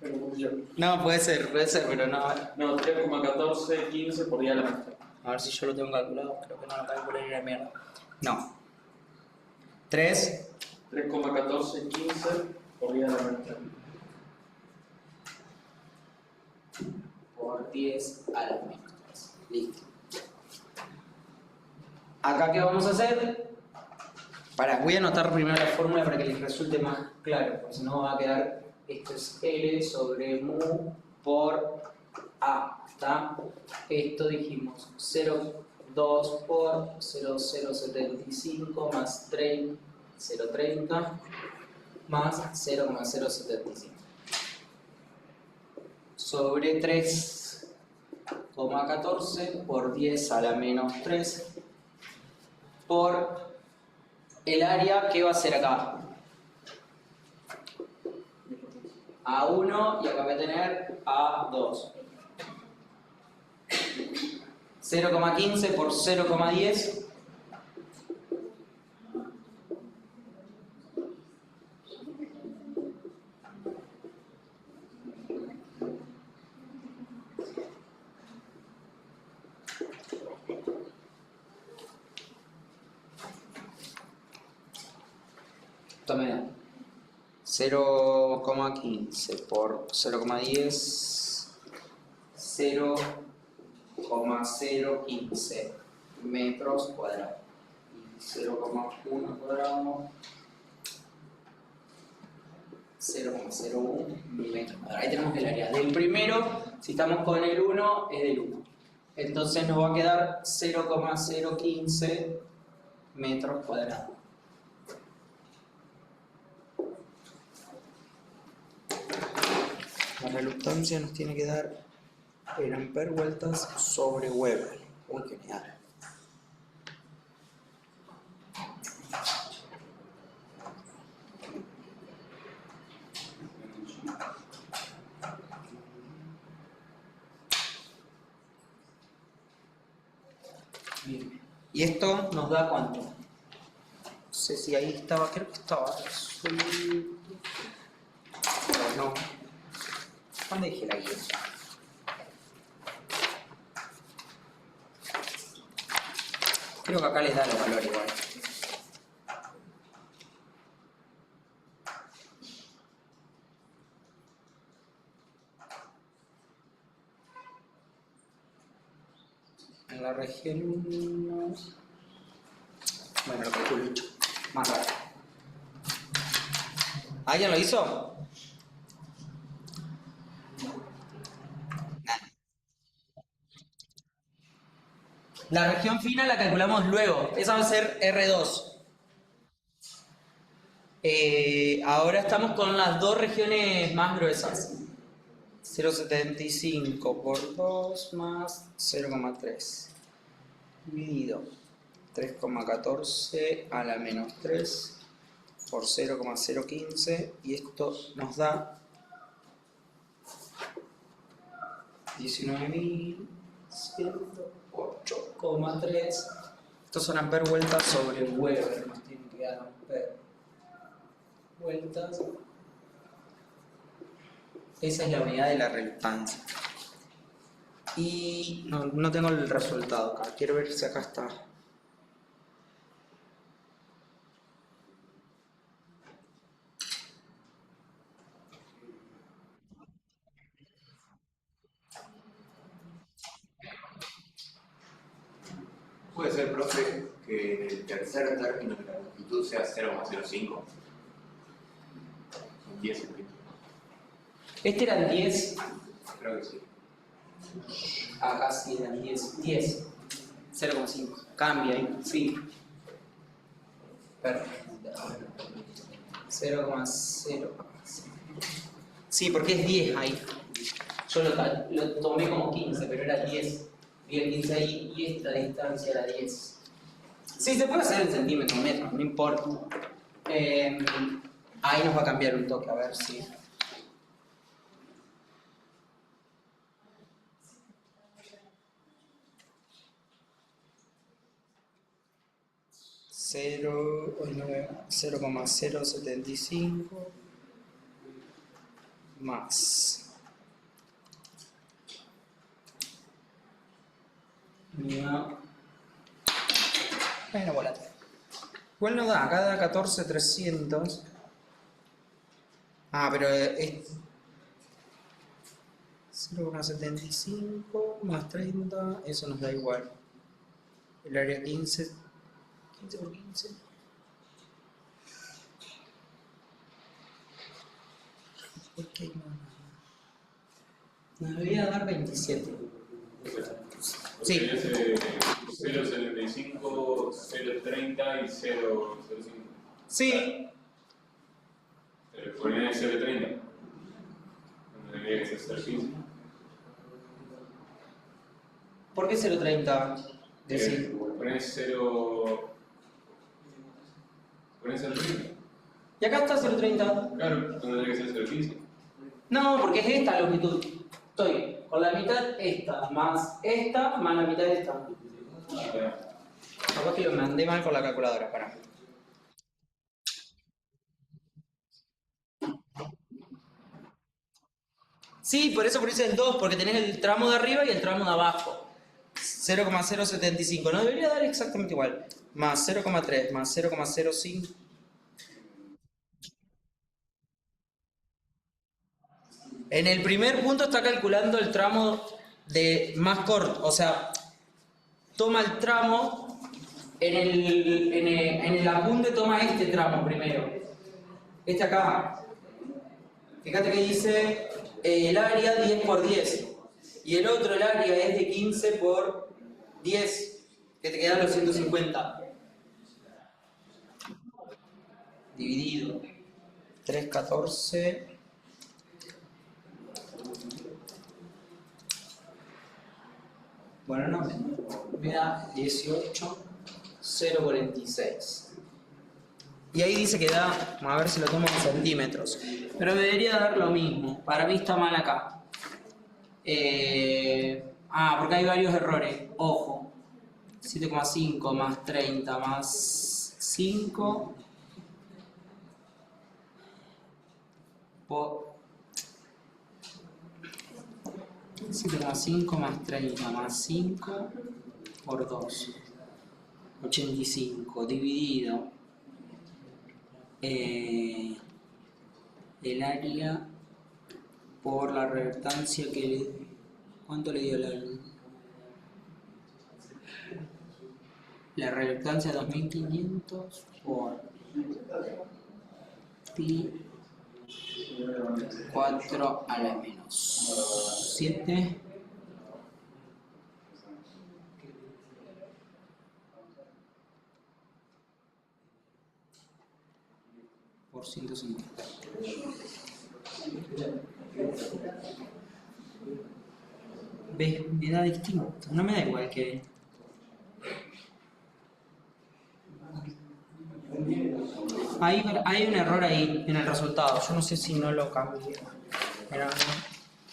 Me confundí yo. No, puede ser, pero no. No, 3,1415 por día a la maestra. A ver si yo lo tengo calculado, creo que no lo calculé ni la mierda. No. 3 3,1415 por día a la maestra. por 10 a la menos 3. Listo. Acá, ¿qué vamos a hacer? Voy a anotar primero la fórmula para que les resulte más claro, porque si no va a quedar, esto es L sobre mu por A, ¿está? Esto dijimos 0,2 por 0,075 más 0,30 más 0,075 sobre 3,14 por 10 a la menos 3 por el área que va a ser acá. A1 y acá voy a tener A2. 0,15 por 0,10. Esto me da 0,15 por 0,10, 0,015 metros cuadrados. Y 0,1 cuadrado, 0,01 metros cuadrados. Ahí tenemos el área. Del primero, si estamos con el 1, es del 1. Entonces nos va a quedar 0,015 metros cuadrados. La reluctancia nos tiene que dar en ampere vueltas sobre Weber. Uy, genial. Bien. ¿Y esto nos da cuánto? No sé si ahí estaba, creo que estaba. No. ¿Dónde dejé la guía? Creo que acá les da los valores igual. En la región 1... Bueno, lo calculo mucho. Más rápido. ¿Alguien lo hizo? La región fina la calculamos luego. Esa va a ser R2. Ahora estamos con las dos regiones más gruesas. 0,75 por 2 más 0,3 dividido 3,14 a la menos 3 por 0,015 y esto nos da 19.108,3. Estos son ampere vueltas sobre Weber, nos tienen que dar ampere vueltas. Esa es la unidad de la reluctancia. Y no tengo el resultado acá. Quiero ver si acá está. Puede ser, profe, que en el tercer término de la longitud sea 0,05. Son 10 centímetros. Este era el 10. Creo que sí. Acá sí eran 10. 10. 0,5. Cambia ahí. Sí. Perfecto. 0,0. Sí, porque es 10 ahí. Yo lo tomé como 15, pero era 10. Vi el 15 ahí y esta distancia era 10. Sí, se puede hacer en centímetros, metros, no importa. Ahí nos va a cambiar un toque, a ver si. 0,075 más. Mira. Bueno, volate. Igual no da, acá da 14,300. Ah, pero es 0,75 más 30, eso nos da igual. El área 15 por 15. ¿Por qué no? Nos debería dar 27. Sí. Porque es 0,75, 0,30 y 0,05. Sí. Ponía 0,30. Debería ser 0,15. ¿Por qué 0,30? Decir. Pones 0. Pones 0,30. Y acá está 0,30. Claro, no tendría que ser 0,15. No, porque es esta longitud. Estoy con la mitad esta, más la mitad de esta. Capaz que lo mandé mal con la calculadora, para. Sí, por eso hice el 2, porque tenés el tramo de arriba y el tramo de abajo. 0,075, no debería dar exactamente igual. Más 0,3, más 0,05. En el primer punto está calculando el tramo de más corto, o sea, toma el tramo, en el apunte toma este tramo primero. Este acá. Fíjate que dice el área 10 por 10. Y el otro, el área es de 15 por 10, que te quedan los 150. Dividido. 3,14. Bueno, no, me da 18,046. Y ahí dice que da, a ver si lo tomo en centímetros. Pero debería dar lo mismo. Para mí está mal acá. Porque hay varios errores. Ojo. 7,5 más 30 más 5 por 7,5 más 30 más 5 por 2. 85 dividido el área por la reactancia que le... ¿Cuánto le dio la reactancia? 2500 por pi 4 a la menos 7 por 150. ¿Ves? Me da distinto. No me da igual que... Hay un error ahí en el resultado. Yo no sé si no lo cambié.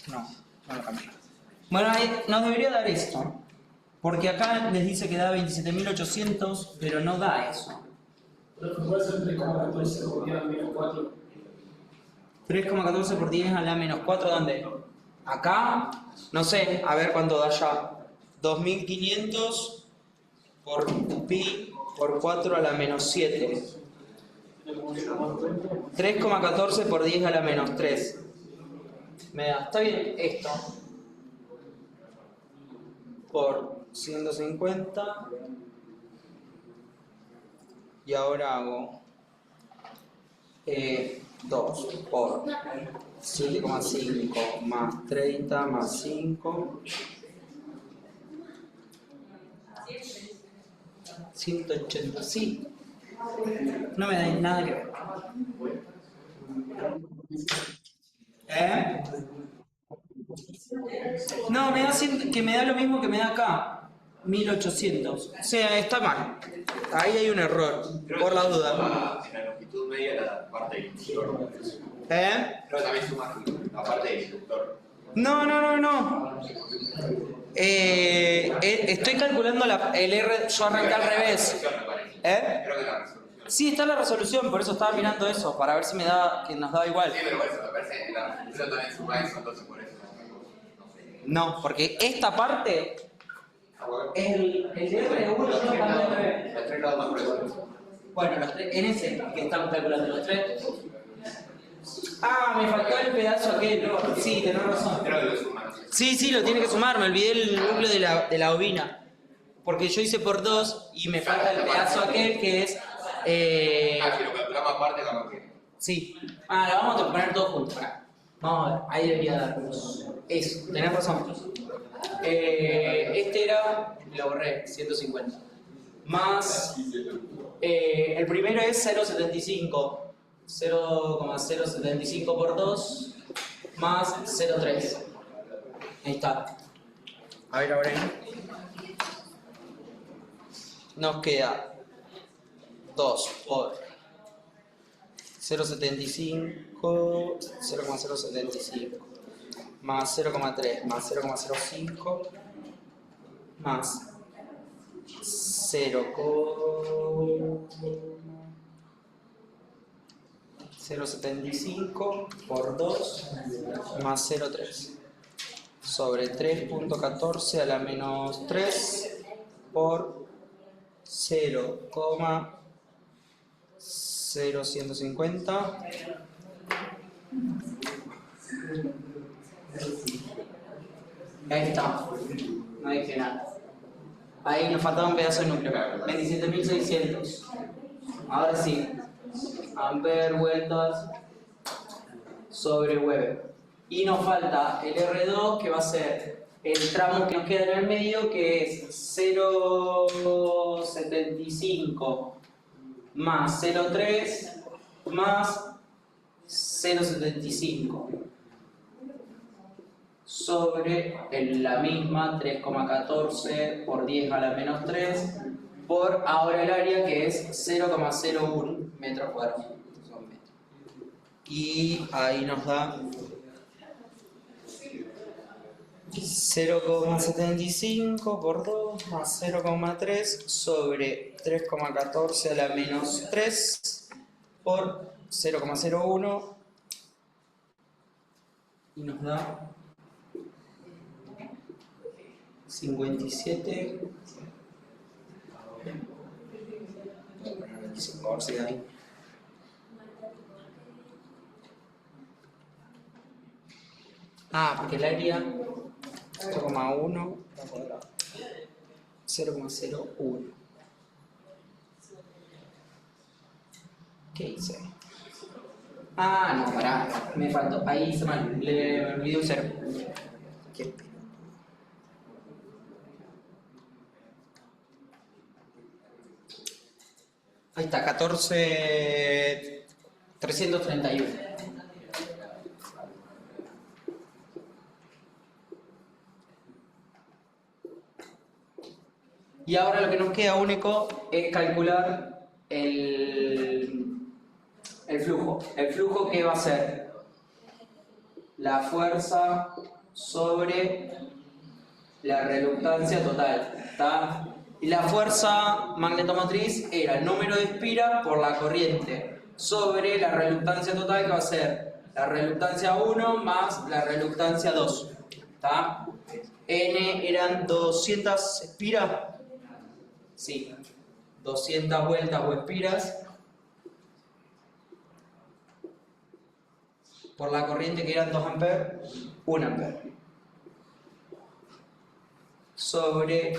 No lo cambié. Bueno, ahí nos debería dar esto. Porque acá les dice que da 27.800, pero no da eso. ¿Puede ser 3,14 por 10 a menos 4? 3,14 por 10 a la menos 4, ¿dónde? Acá, no sé, a ver cuánto da ya. 2500 por pi por 4 a la menos 7. 3,14 por 10 a la menos 3. Me da, está bien esto. Por 150. Y ahora hago 2 por 7,5 más 30 más 5. 180, sí. No me da nada que ver. No, me da que me da lo mismo que me da acá. 1800. O sea, está mal. Ahí hay un error, por la duda. En la longitud media la parte del inductor. Pero también suma la parte del inductor. No. Estoy calculando el R, yo arranqué al revés. ¿Eh? Creo que la resolución. Sí, está la resolución, por eso estaba mirando eso, para ver si me da, que nos da igual. Sí, pero por eso me parece que la resolución también suma eso, entonces por eso no sé. No, porque esta parte Ah, bueno. es el de R1, no cambia de R. Los tres lados más por eso. Bueno, los tres, en ese que estamos calculando los tres. Ah, me faltó el pedazo aquel. Sí, tenés razón. Creo que lo suman. Sí, lo tiene que sumar, me olvidé el núcleo de la bobina. Porque yo hice por 2 y me falta el pedazo aquel que es... Ah, si lo calculamos aparte, capaz que. sí. Ah, la vamos a poner todos juntos. Pará. Vamos a ver, ahí debería dar. Eso, tenés razón. Este era, lo borré, 150. Más... el primero es 0,75. 0,075 por 2 más 0,3. Ahí está. A ver ahora ahí. Nos queda 2 por 0,75, 0,075 más 0,3 más 0,05 más 0,75 por 2 más 0,3 sobre 3.14 a la menos 3 por 0,0150 ahí está, no dije nada. Ahí nos faltaba un pedazo de núcleo, 27.600. Ahora sí, amper vueltas sobre Weber. Y nos falta el R2 que va a ser el tramo que nos queda en el medio, que es 0,75 más 0,3 más 0,75 sobre la misma 3,14 por 10 a la menos 3 por ahora el área que es 0,01 metros cuadrados. Y ahí nos da 0,75 por 2 más 0,3 sobre 3,14 a la menos 3 por 0,01 y nos da 57. A ver si da ahí. Ah, porque el área 0,1 0,01. ¿Qué hice? Ah, no, pará, me faltó. Ahí hice mal, le olvidé un 0. Qué pelotudo. Ahí está, 14.331. Y ahora lo que nos queda único es calcular el flujo. El flujo que va a ser la fuerza sobre la reluctancia total. ¿Está? Y la fuerza magnetomotriz era el número de espiras por la corriente sobre la reluctancia total, que va a ser la reluctancia 1 más la reluctancia 2. ¿Está? N eran 200 espiras. Sí, 200 vueltas o espiras por la corriente que eran 2 amperes, 1 ampere sobre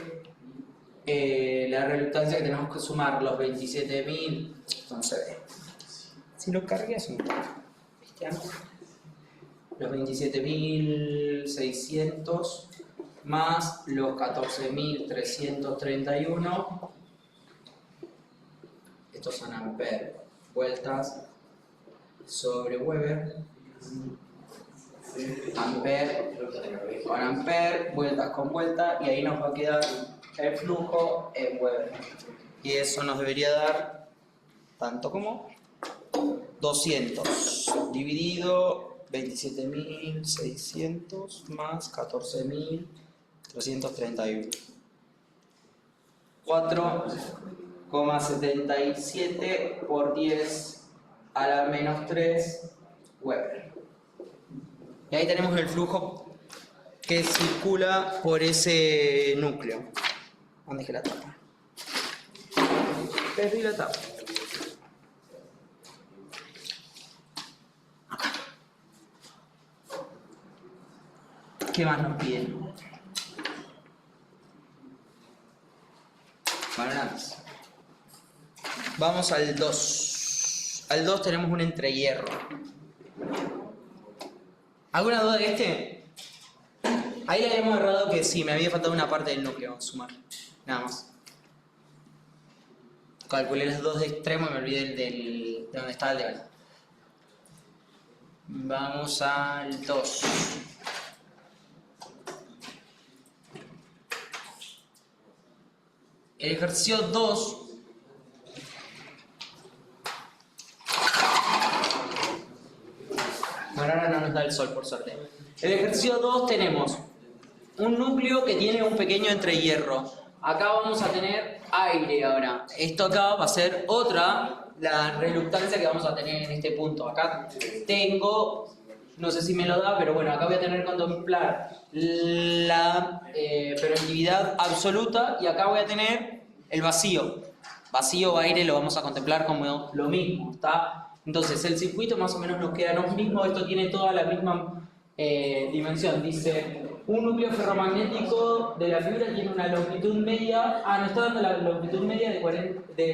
la reluctancia que tenemos que sumar, los 27.000, no se ve. Si lo cargué así, los 27.600 más los 14.331, estos son amperes, vueltas sobre Weber, ampere con ampere, vueltas con vuelta, y ahí nos va a quedar el flujo en Weber. Y eso nos debería dar tanto como 200 dividido 27.600 más 14.331. 0,77 por 10 a la menos 3 Weber. Y ahí tenemos el flujo que circula por ese núcleo. ¿Dónde dejé la tapa? Perdí la tapa. ¿Qué más nos piden? Bueno, nada más. Vamos al 2. Al 2 tenemos un entrehierro. ¿Alguna duda de este? Ahí le habíamos errado que sí, me había faltado una parte del núcleo. Vamos a sumar. Nada más. Calculé los dos de extremo y me olvidé de donde estaba el de ahí. Vamos al 2. El ejercicio 2 bueno, ahora no nos da el sol por suerte. El ejercicio 2 tenemos un núcleo que tiene un pequeño entrehierro. Acá vamos a tener aire ahora. Esto acá va a ser otra, la reluctancia que vamos a tener en este punto. Acá tengo, no sé si me lo da, pero bueno, acá voy a tener que contemplar la permitividad absoluta y acá voy a tener el vacío. Vacío o aire lo vamos a contemplar como lo mismo, ¿está? Entonces el circuito más o menos nos queda lo mismo, esto tiene toda la misma dimensión. Dice, un núcleo ferromagnético de la fibra tiene una longitud media, nos está dando la longitud media de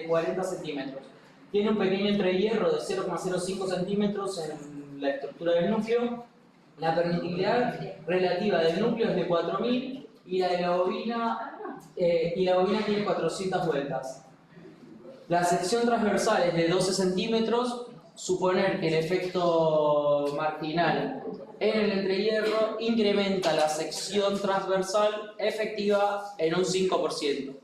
40 centímetros. Tiene un pequeño entrehierro de 0,05 centímetros en la estructura del núcleo. La permitividad relativa del núcleo es de 4000 y la de la bobina tiene 400 vueltas. La sección transversal es de 12 centímetros. Suponer que el efecto marginal en el entrehierro incrementa la sección transversal efectiva en un 5%.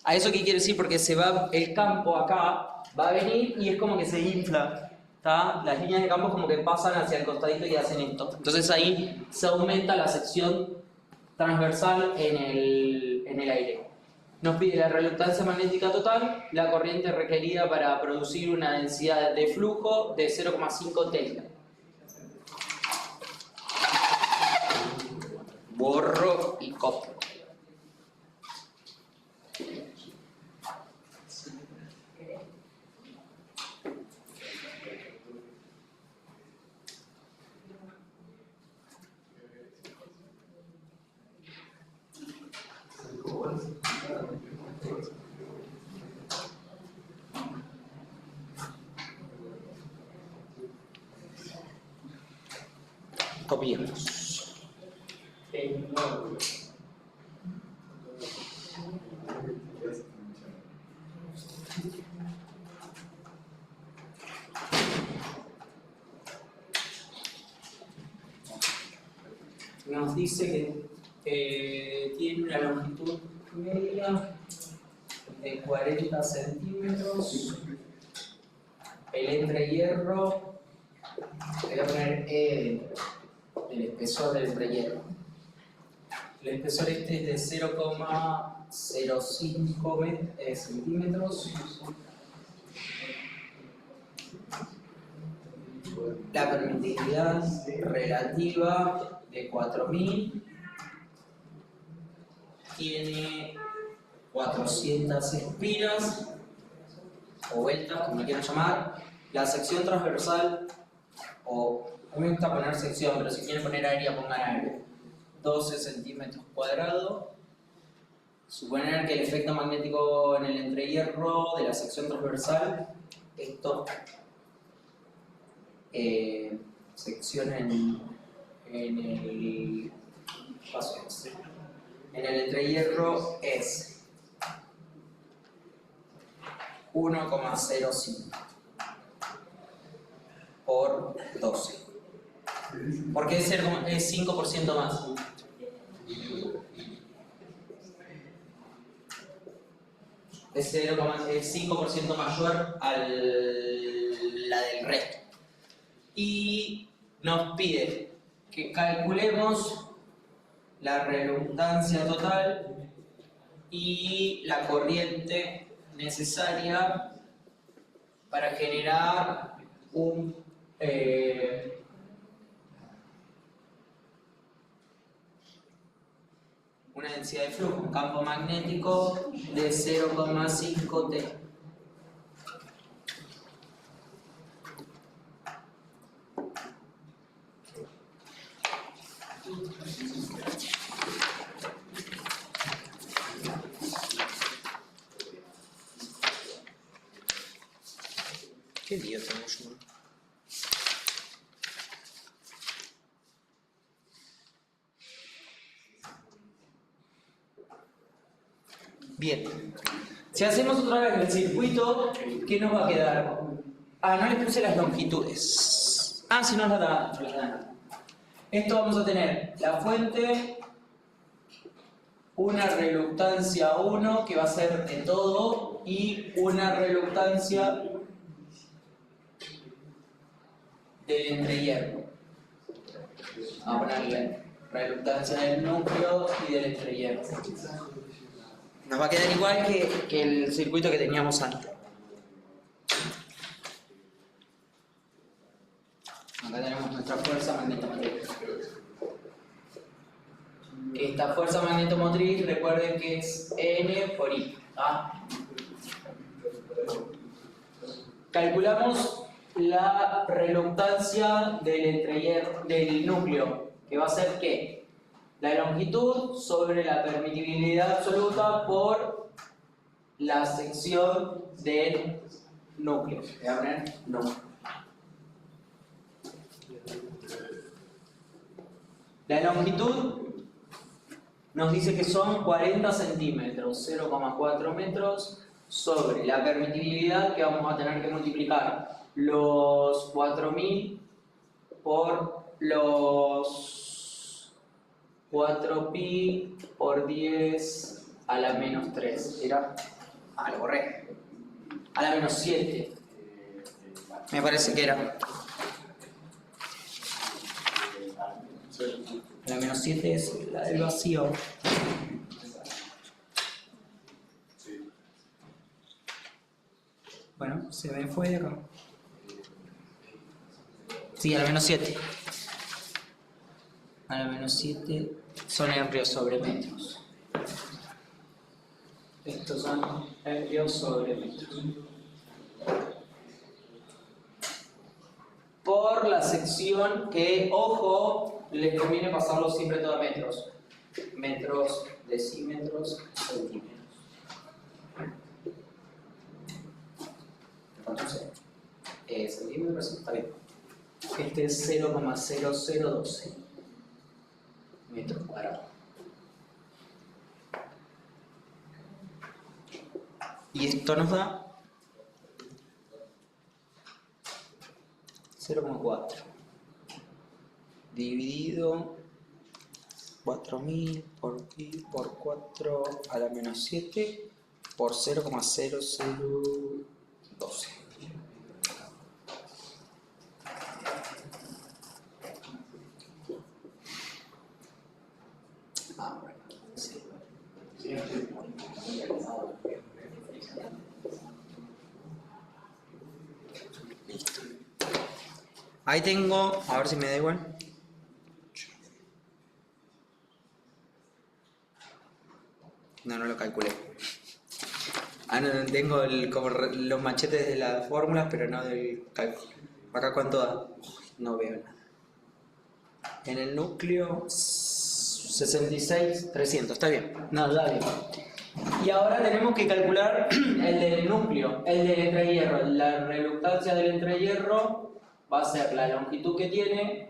¿A eso qué quiere decir? Porque se va el campo acá, va a venir y es como que se infla. ¿Tá? Las líneas de campo como que pasan hacia el costadito y hacen esto. Entonces ahí se aumenta la sección transversal en el aire. Nos pide la reluctancia magnética total, la corriente requerida para producir una densidad de flujo de 0,5 Tesla. Borro y copio. Copiemos. Nos dice que tiene una longitud media de 40 centímetros. El entrehierro, voy a poner E el espesor del entrehierro. El espesor este es de 0,05 centímetros. La permitividad relativa de 4000 tiene 400 espiras o vueltas, como quieran llamar. La sección transversal, o a mí me gusta poner sección, pero si quieren poner área, pongan área. 12 centímetros cuadrados. Suponer que el efecto magnético en el entrehierro de la sección transversal, esto, sección en el entrehierro es 1,05 por 12. ¿Por qué es 5% más? Es 5% mayor a la del resto. Y nos pide que calculemos la reluctancia total y la corriente necesaria para generar una densidad de flujo, un campo magnético de 0,5 T. ¿Qué día tengo yo? Bien. Si hacemos otra vez el circuito, ¿qué nos va a quedar? Ah, no les puse las longitudes. Ah, si no las dan. Esto vamos a tener la fuente, una reluctancia 1 que va a ser de todo y una reluctancia del entrehierro. Vamos a ponerle reluctancia del núcleo y del entrehierro. Nos va a quedar igual que el circuito que teníamos antes. Acá tenemos nuestra fuerza magnetomotriz. Esta fuerza magnetomotriz, recuerden que es N por I. ¿Ah? Calculamos la reluctancia del núcleo, que va a ser ¿qué? La longitud sobre la permitibilidad absoluta por la sección del núcleo. Voy a poner núcleo. La longitud nos dice que son 40 centímetros, 0,4 metros, sobre la permitibilidad que vamos a tener que multiplicar los 4000 por los 4pi por 10 a la menos 3. ¿Era? Ah, lo borré. A la menos 7. Me parece que era. La menos 7 es la del vacío. Bueno, se me fue de acá. Sí, a la menos 7. A la menos 7 son hercios sobre metros. Estos son hercios sobre metros. Por la sección que, ojo, les conviene pasarlo siempre todo a metros. Metros, decímetros, centímetros. Entonces, centímetros está bien. Este es 0,0012 metros cuadrados. Y esto nos da 0,4 dividido 4000 por pi por 4 a la menos 7 por 0,0012. Sí. Listo. Ahí tengo, a ver si me da igual. No lo calculé. Ah, no, tengo como los machetes de las fórmulas, pero no del cálculo. Acá cuánto da. No veo nada. En el núcleo 66,300, está bien. No, da bien. Y ahora tenemos que calcular el del núcleo, el del entrehierro. La reluctancia del entrehierro va a ser la longitud que tiene,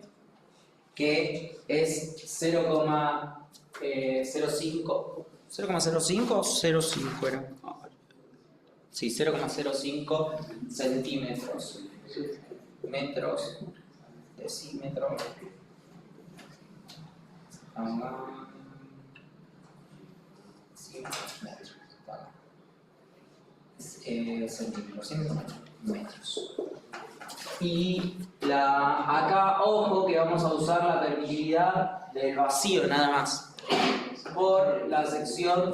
que es 0,05. 0,05 o 0,5 era. Sí, 0,05 centímetros. Metros, decímetros. Centímetros, metros. Y acá, ojo, que vamos a usar la permitividad del vacío nada más. Por la sección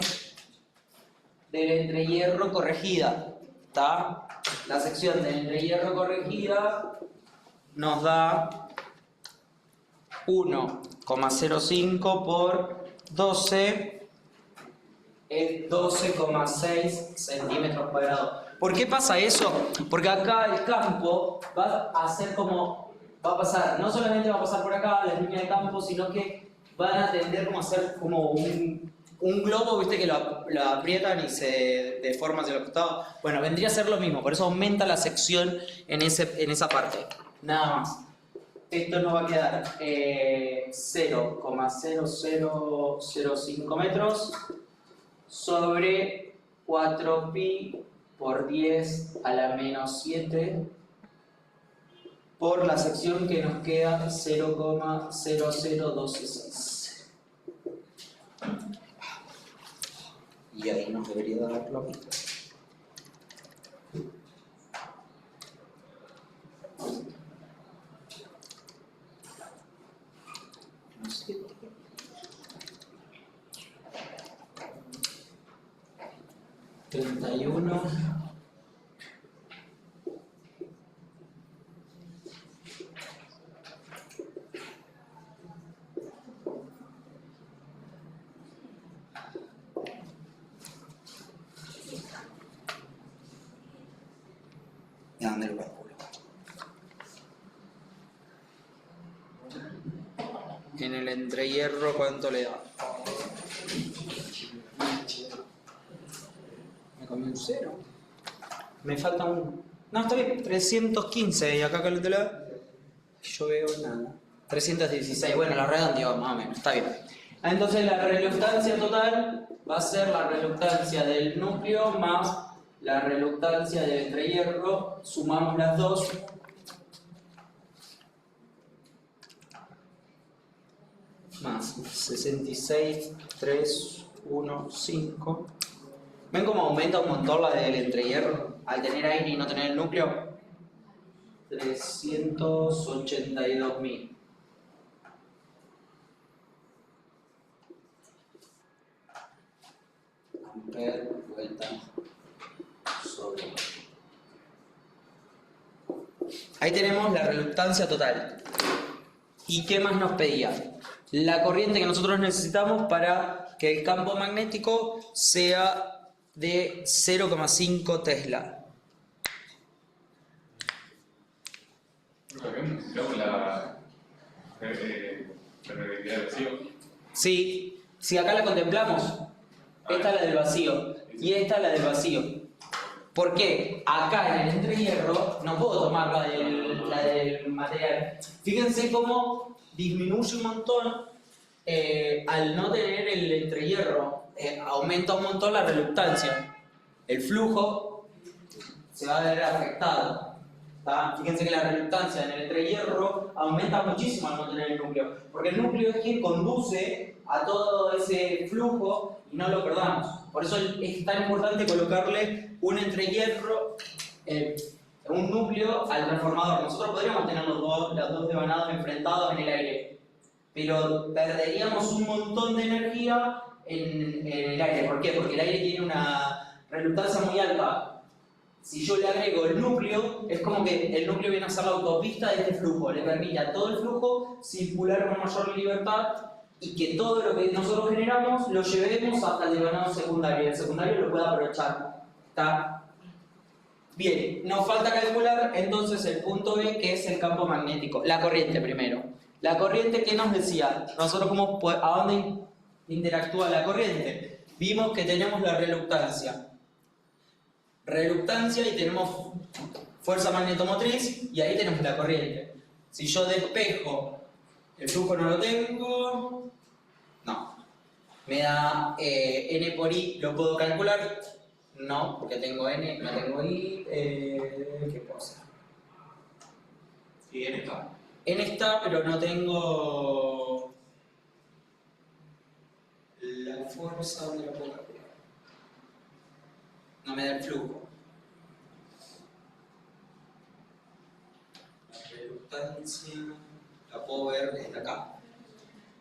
del entrehierro corregida. ¿Está? La sección del entrehierro corregida nos da 1,05 por 12 es 12,6 centímetros cuadrados. ¿Por qué pasa eso? Porque acá el campo va a ser como, va a pasar, no solamente va a pasar por acá la línea de campo, sino que van a tender como a ser como un globo, viste, que lo aprietan y se deforma hacia los costados. Bueno, vendría a ser lo mismo, por eso aumenta la sección en esa parte. Nada más. Esto nos va a quedar 0,0005 metros sobre 4pi por 10 a la menos 7 por la sección que nos queda 0,00266. Y ahí nos debería dar lo mismo. No sé. 31. ¿Y a dónde lo calculo? En el entrehierro, ¿cuánto le da? Me comí un 0. Me falta un... No, está bien, 315. Y acá calcula... Yo veo nada. 316. Bueno, la redondeó más o menos. Está bien. Entonces la reluctancia total va a ser la reluctancia del núcleo más la reluctancia del entrehierro. Sumamos las dos. Más 66,315. ¿Ven cómo aumenta un montón la del entrehierro al tener aire y no tener el núcleo? 382.000. Amper vuelta sobre. Ahí tenemos la reluctancia total. ¿Y qué más nos pedía? La corriente que nosotros necesitamos para que el campo magnético sea de 0,5 Tesla. También necesitamos la relatividad del vacío. Sí, si acá la contemplamos, esta es la del vacío y esta es la del vacío. ¿Por qué? Acá en el entrehierro no puedo tomar la del material. Fíjense cómo disminuye un montón al no tener el entrehierro. Aumenta un montón la reluctancia. El flujo se va a ver afectado. ¿Tá? Fíjense que la reluctancia en el entrehierro aumenta muchísimo al no tener el núcleo. Porque el núcleo es quien conduce a todo ese flujo y no lo perdamos. Por eso es tan importante colocarle un entrehierro, un núcleo al transformador. Nosotros podríamos tener los dos devanados enfrentados en el aire, pero perderíamos un montón de energía en el aire. ¿Por qué? Porque el aire tiene una reluctancia muy alta. Si yo le agrego el núcleo, es como que el núcleo viene a ser la autopista de este flujo, le permite a todo el flujo circular con mayor libertad y que todo lo que nosotros generamos lo llevemos hasta el devanado secundario y el secundario lo pueda aprovechar. ¿Está? Bien, nos falta calcular entonces el punto B, que es el campo magnético. La corriente primero. La corriente, ¿qué nos decía? Nosotros ¿a dónde interactúa la corriente? Vimos que tenemos la reluctancia. Reluctancia y tenemos fuerza magnetomotriz y ahí tenemos la corriente. Si yo despejo, el flujo no lo tengo, no. Me da N por I, ¿lo puedo calcular? No, porque tengo N, no tengo I, ¿qué puedo hacer? Sí, N está. N está, pero no tengo la fuerza, ¿dónde la puedo calcular? No me da el flujo. La reluctancia la puedo ver desde acá.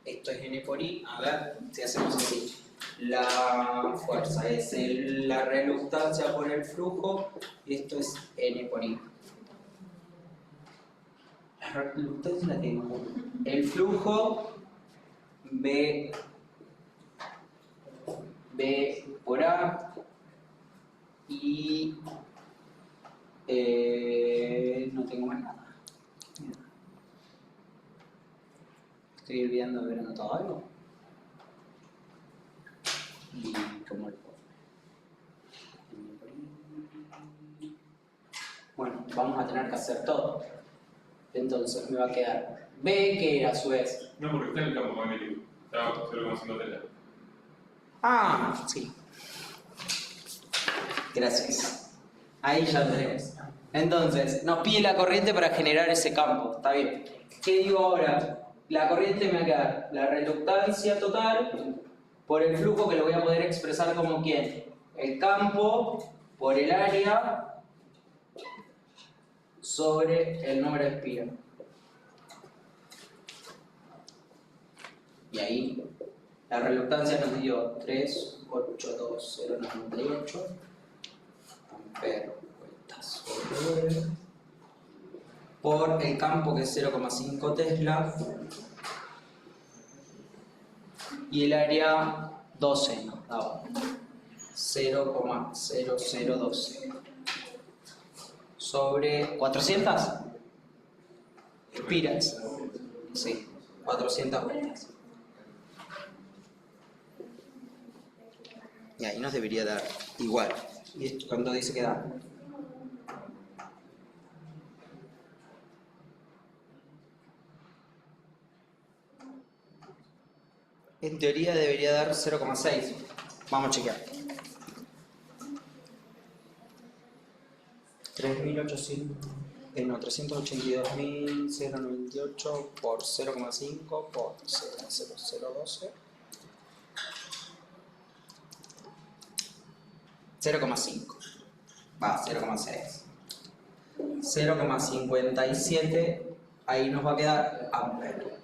Esto es N por I. A ver si hacemos así. la fuerza es la reluctancia por el flujo, y esto es N por I. La reluctancia la tengo. El flujo B por A y no tengo más nada. Estoy olvidando de haber anotado algo. Y cómo lo pongo. Bueno, vamos a tener que hacer todo. Entonces me va a quedar B, que a su vez. No, porque está en el campo magnético. Está 0,5 Tesla. Ah, sí. Gracias. Ahí ya lo tenemos. Entonces, nos pide la corriente para generar ese campo. Está bien. ¿Qué digo ahora? La corriente me va a quedar la reluctancia total por el flujo, que lo voy a poder expresar como ¿quién? El campo por el área sobre el número de espiras. Y ahí la reluctancia nos dio 3,82098 amperes vueltas sobre por el campo, que es 0,5 Tesla, y el área 12 nos daba 0,0012 sobre 400 espiras. Sí, 400 vueltas. Y ahí nos debería dar igual. ¿Y esto cuánto dice que da? En teoría debería dar 0,6. Vamos a chequear. 382.098 por 0,5 por 0,0012. 0,5. Va, 0,6. 0,57. Ahí nos va a quedar amperes.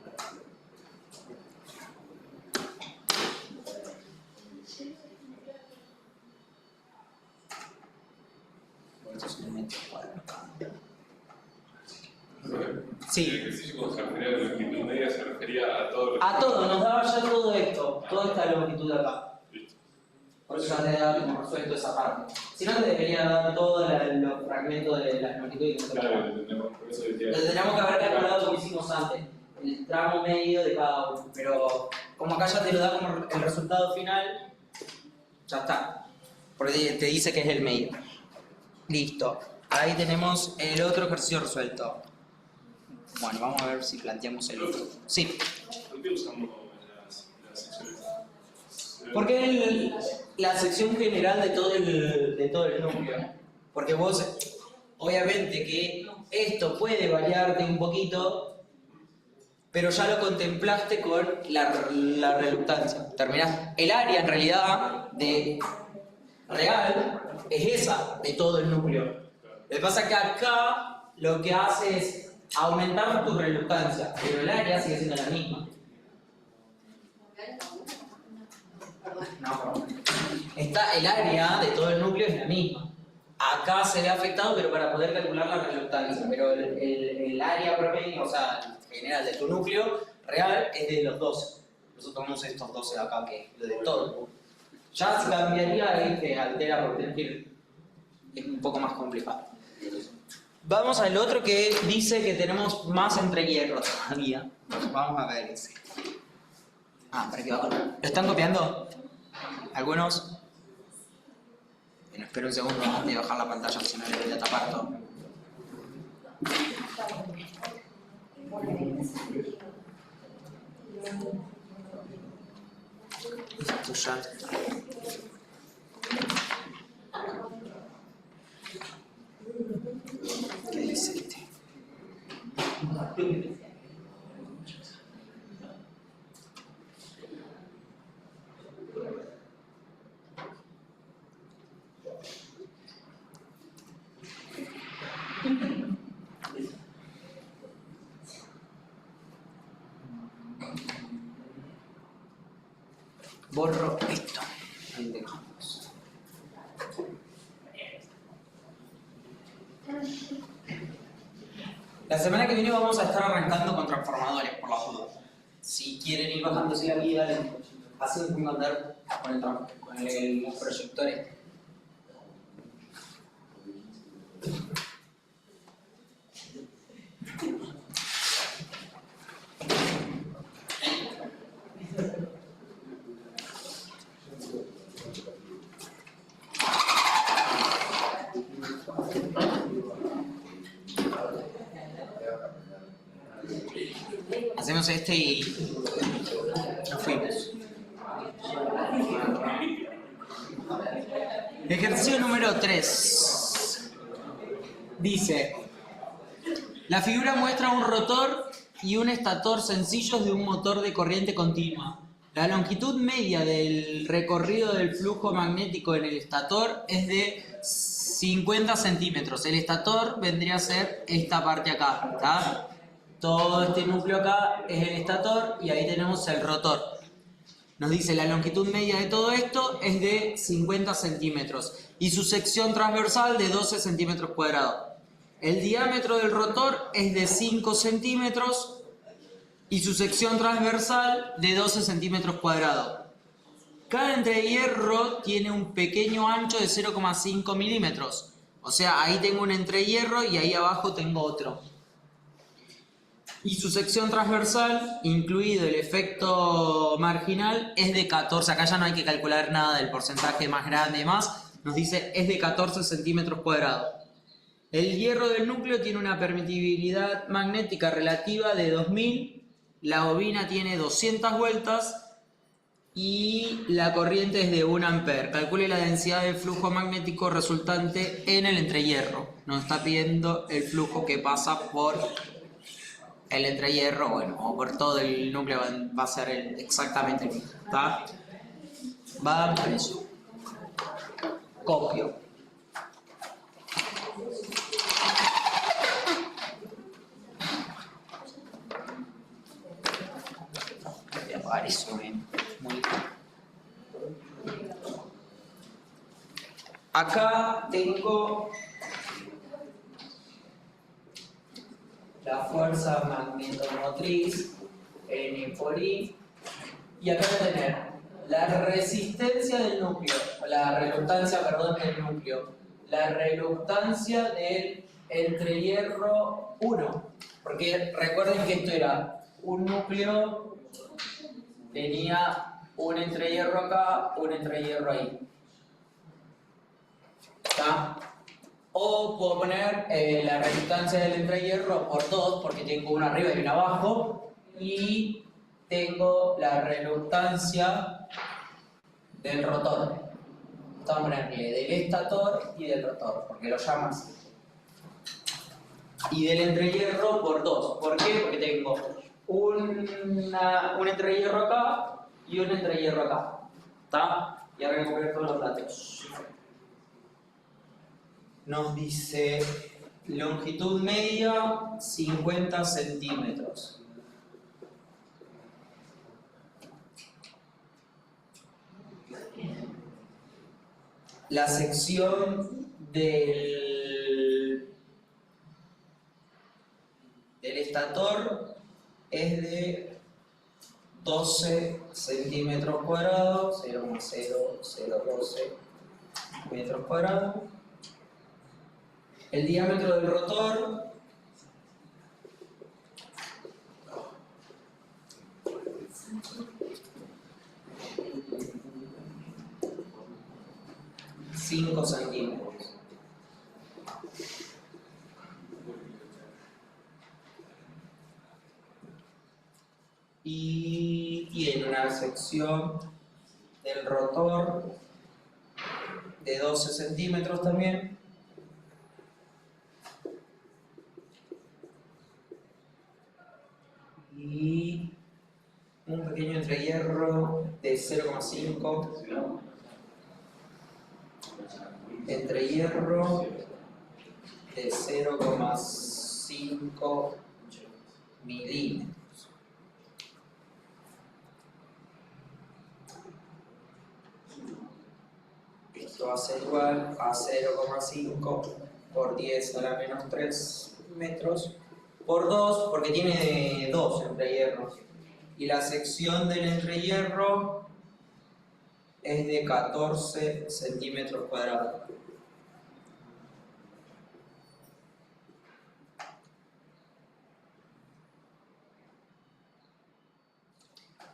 Sí. El ejercicio cuando se refería a la longitud media se refería a todo. A todo, nos daba ya todo esto, toda esta longitud de acá. Por eso ya te da como resuelto esa parte. Si no, te debería dar todos los fragmentos de las longitudes. Claro, entendemos, por eso decía. Lo tendríamos que haber calculado como hicimos antes, el tramo medio de cada uno. Pero como acá ya te lo da como el resultado final, ya está. Porque te dice que es el medio. Listo. Ahí tenemos el otro ejercicio resuelto. Bueno, vamos a ver si planteamos el otro. Sí. ¿Por qué usamos las secciones? Porque la sección general de todo el núcleo. Porque vos, obviamente que esto puede variarte un poquito, pero ya lo contemplaste con la reluctancia. Terminás. El área en realidad de real es esa, de todo el núcleo. Lo que pasa es que acá lo que hace es aumentar tu reluctancia, pero el área sigue siendo la misma. No, está el área de todo el núcleo es la misma. Acá se ve afectado, pero para poder calcular la reluctancia. Pero el área promedio, o sea, general de tu núcleo real es de los 12. Nosotros tomamos estos 12 de acá, que es lo de todo. Ya se cambiaría y te altera porque es un poco más complicado. Vamos al otro que dice que tenemos más entre hierros todavía. Vamos a ver ese. Para aquí abajo. ¿Lo están copiando? ¿Algunos? Bueno, espero un segundo antes de bajar la pantalla, si no le voy a tapar todo. Esto ya. ¿Qué dice este? Borro esto. Ahí dejamos. La semana que viene vamos a estar arrancando con transformadores, por las dudas. Si quieren ir bajándose la vida, hacen un andar con el proyector este. Hacemos este y nos fuimos. Ejercicio número 3. Dice, la figura muestra un rotor y un estator sencillos de un motor de corriente continua. La longitud media del recorrido del flujo magnético en el estator es de 50 centímetros. El estator vendría a ser esta parte acá, ¿está? Todo este núcleo acá es el estator y ahí tenemos el rotor. Nos dice la longitud media de todo esto es de 50 centímetros y su sección transversal de 12 centímetros cuadrados. El diámetro del rotor es de 5 centímetros y su sección transversal de 12 centímetros cuadrados. Cada entrehierro tiene un pequeño ancho de 0,5 milímetros. O sea, ahí tengo un entrehierro y ahí abajo tengo otro. Y su sección transversal, incluido el efecto marginal, es de 14. Acá ya no hay que calcular nada del porcentaje más grande y más. Nos dice es de 14 centímetros cuadrados. El hierro del núcleo tiene una permitibilidad magnética relativa de 2000. La bobina tiene 200 vueltas y la corriente es de 1 ampere. Calcule la densidad del flujo magnético resultante en el entrehierro. Nos está pidiendo el flujo que pasa por el entrehierro, bueno, o por todo el núcleo va a ser exactamente el mismo, ¿está? Va a dar eso. Copio. Voy a apagar eso, muy acá tengo la fuerza magnetomotriz N por I, y acá voy a tener la resistencia del núcleo, la reluctancia, perdón, del núcleo, la reluctancia del entrehierro 1, porque recuerden que esto era un núcleo, tenía un entrehierro acá, un entrehierro ahí, ¿está? O puedo poner la reluctancia del entrehierro por 2, porque tengo uno arriba y uno abajo, y tengo la reluctancia del rotor. Vamos a ponerle del estator y del rotor, porque lo llamo así. Y del entrehierro por 2. ¿Por qué? Porque tengo un entrehierro acá y un entrehierro acá. ¿Está? Y ahora voy a copiar todos los datos. Nos dice longitud media 50 centímetros. La sección del estator es de 12 centímetros cuadrados, 0,0012 metros cuadrados. El diámetro del rotor es 5 centímetros. Y tiene una sección del rotor de 12 centímetros también. Y un pequeño entrehierro de 0,5, entrehierro de 0,5 milímetros. esto va a ser igual a 0,5 por 10 a la menos 3 metros por 2, porque tiene 2 entrehierros. Y la sección del entrehierro es de 14 centímetros cuadrados.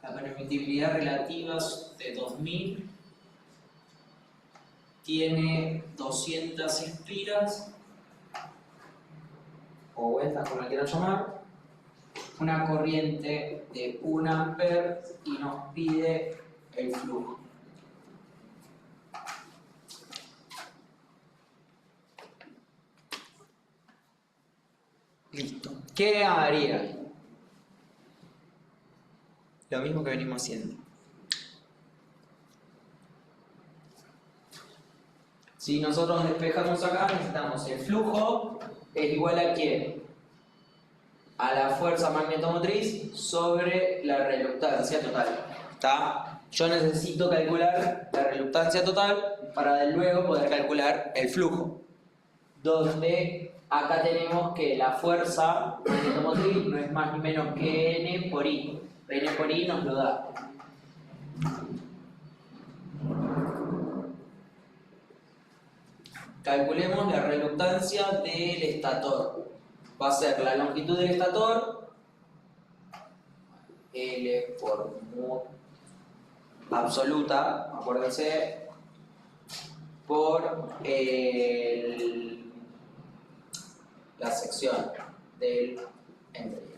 La permitibilidad relativa de 2000 tiene 200 espiras o vueltas, como la quieran llamar, una corriente de 1 amper y nos pide el flujo. Listo. ¿Qué haría? Lo mismo que venimos haciendo. Si nosotros despejamos acá, necesitamos el flujo es igual a ¿qué? A la fuerza magnetomotriz sobre la reluctancia total. ¿Está? Yo necesito calcular la reluctancia total para luego poder calcular el flujo. Donde acá tenemos que la fuerza magnetomotriz no es más ni menos que N por I. N por I nos lo da. Calculemos la reluctancia del estator. Va a ser la longitud del estator, L por mu absoluta, acuérdense, por la sección del entrehierro.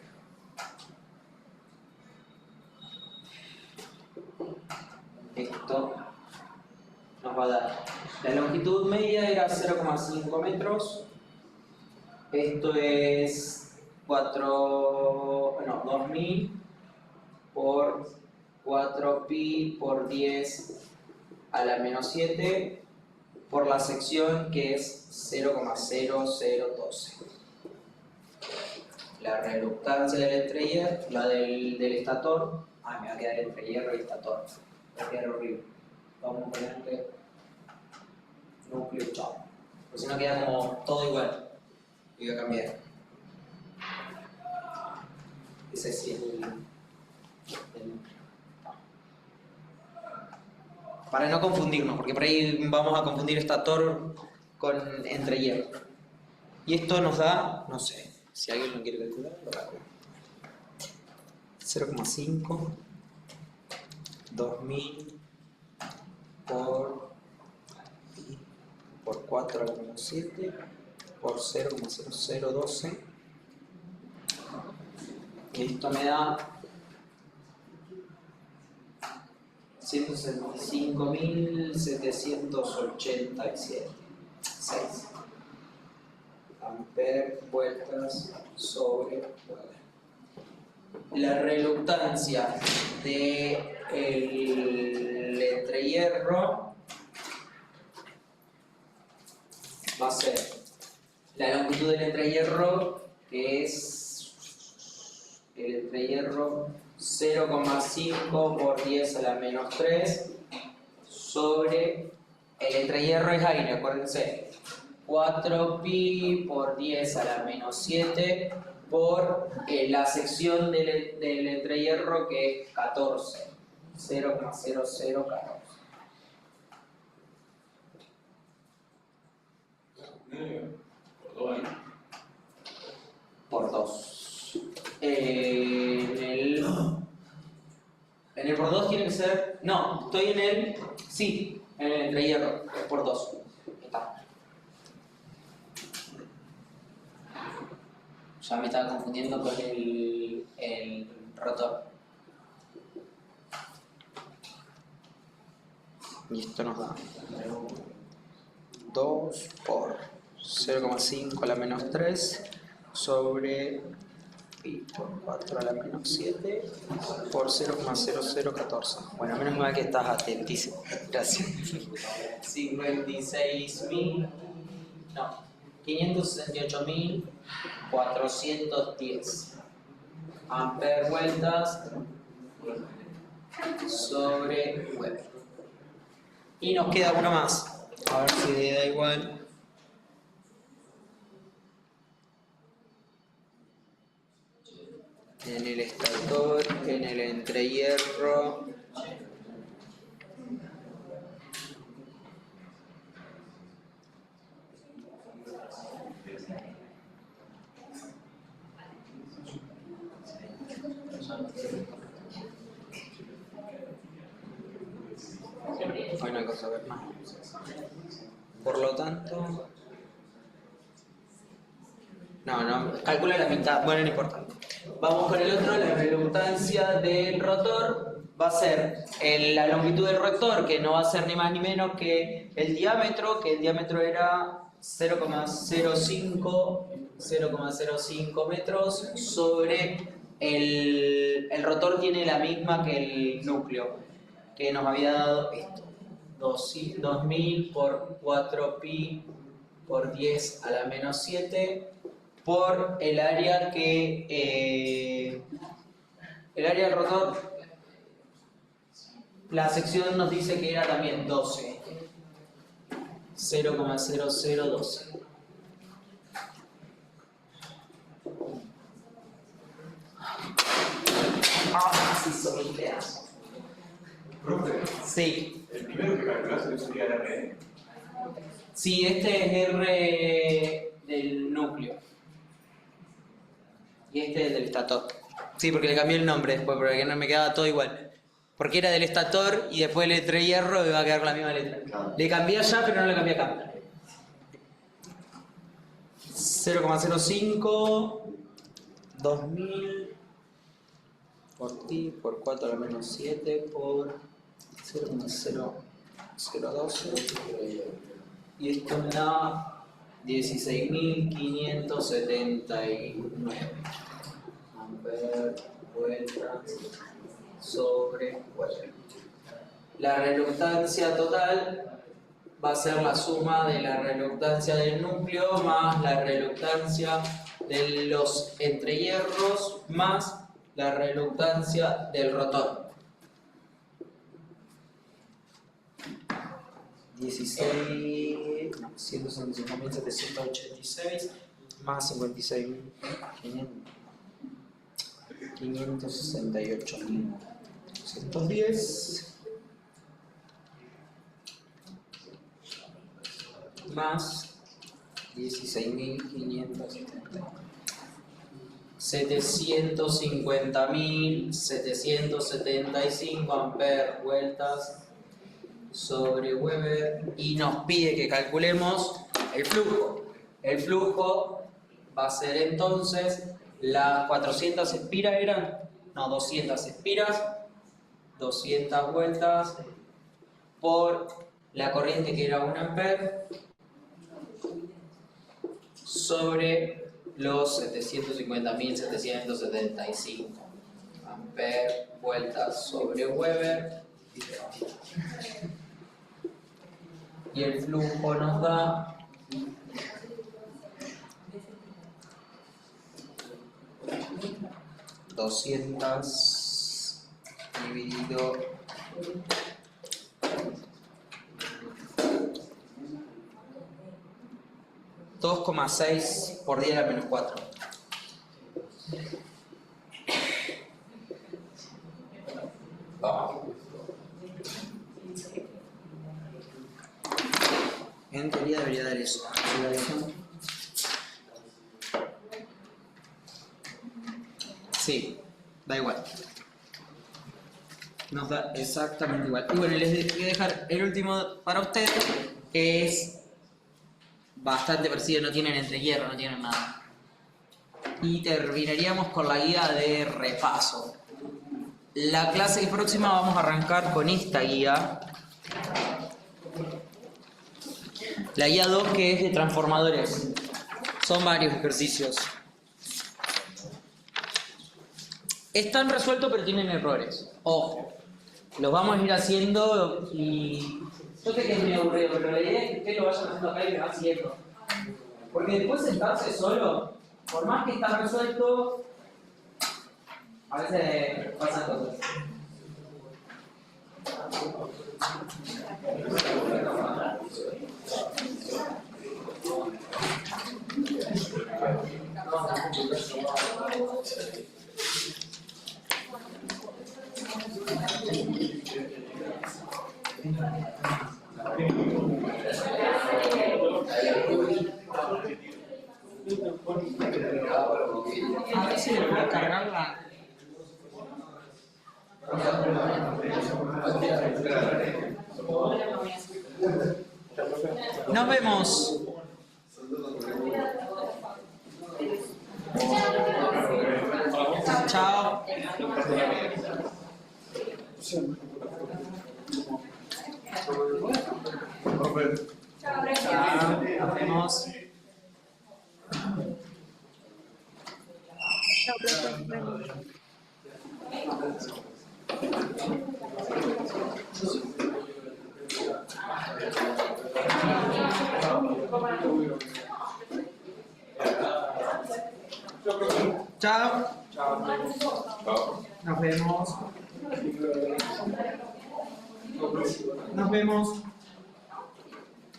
Esto nos va a dar, la longitud media era 0,5 metros, esto es 2000 por 4pi por 10 a la menos 7 por la sección que es 0,0012. La reluctancia del entrehierro, la del estator, me va a quedar entre hierro y estator. Va a quedar horrible. Vamos a ponerle núcleo, chao. Porque si no queda como todo igual. Y voy a cambiar. Ese sí es el núcleo. Para no confundirnos, porque por ahí vamos a confundir estator con entrehierro. Y esto nos da, no sé, si alguien lo quiere calcular, lo calculo. 0,5 2000 por 4 a la menos 7 por 0,0012 y esto me da 165.787 6 amper vueltas sobre vuelta. La reluctancia del entrehierro va a ser la longitud del entrehierro, que es el entrehierro 0,5 por 10 a la menos 3 sobre el entrehierro es aire, acuérdense, 4pi por 10 a la menos 7 por la sección del entrehierro que es 14, 0,0014. Por 2. En el por 2 tiene que ser. No, estoy en el. Sí, en el entrehierro, es por 2. Está. Ya me estaba confundiendo con el rotor. Y esto nos da 2 por 0,5 a la menos 3 sobre pi por 4 a la menos 7 por 0,0014. Bueno, menos mal que estás atentísimo. Gracias. 56.000. No. 568.410 amper vueltas sobre Weber. Y nos queda uno más. A ver si le da igual. En el estator, en el entrehierro. Hoy no hay cosa que ver más. Por lo tanto... No, calcula la mitad. Bueno, no importa. Vamos con el otro, la reluctancia del rotor va a ser la longitud del rotor, que no va a ser ni más ni menos que el diámetro era 0,05 metros sobre el rotor tiene la misma que el núcleo, que nos había dado esto. 2000 por 4pi por 10 a la menos 7 por el área que el área del rotor, la sección nos dice que era también 12, 0,0012. Sí, son mis pedazos. Profe, Sí. el primero que calculaste sería el R. Sí, este es R del núcleo. Y este es del estator. Sí, porque le cambié el nombre después, porque no me quedaba todo igual. Porque era del estator y después le traí hierro y va a quedar con la misma letra. Claro. Le cambié allá, pero no le cambié acá. 0,05 2000 por ti por 4 a la menos 7 por 0,0012 y esto me da 16.579 amperes vueltas sobre vuelta. La reluctancia total va a ser la suma de la reluctancia del núcleo más la reluctancia de los entrehierros más la reluctancia del rotor. 165.786 más 56.568.210 más 16.570. 750.775 amperes vueltas sobre Weber y nos pide que calculemos el flujo. El flujo va a ser entonces las 400 espiras eran, no, 200 espiras, 200 vueltas por la corriente que era 1 ampere sobre los 750.775 amperes vueltas sobre Weber y el flujo nos da 200 dividido 2,6 por 10 a la menos 4. En teoría debería dar eso. Sí, da igual. Nos da exactamente igual. Y bueno, les voy a dejar el último para ustedes, que es bastante parecido, no tienen entrehierro, no tienen nada. Y terminaríamos con la guía de repaso. La clase próxima vamos a arrancar con esta guía. La guía 2, que es de transformadores. Son varios ejercicios. Están resueltos pero tienen errores. Ojo, los vamos a ir haciendo y... Yo sé que es muy aburrido, pero la idea es que ustedes lo vayan haciendo acá y lo van haciendo. Porque después sentarse solo, por más que está resuelto, a veces pasan cosas. a cargarla. Nos vemos. Chao. Chao. Nos vemos. Chao. Nos vemos.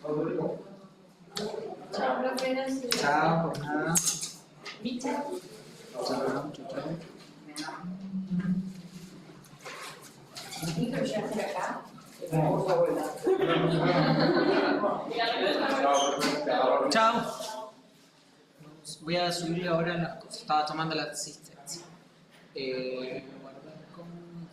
Nos vemos. Chao, por nada. Chao, chao, chao. Chao. Voy a subirle ahora las cosas. Estaba tomando la asistencia. Guardar como.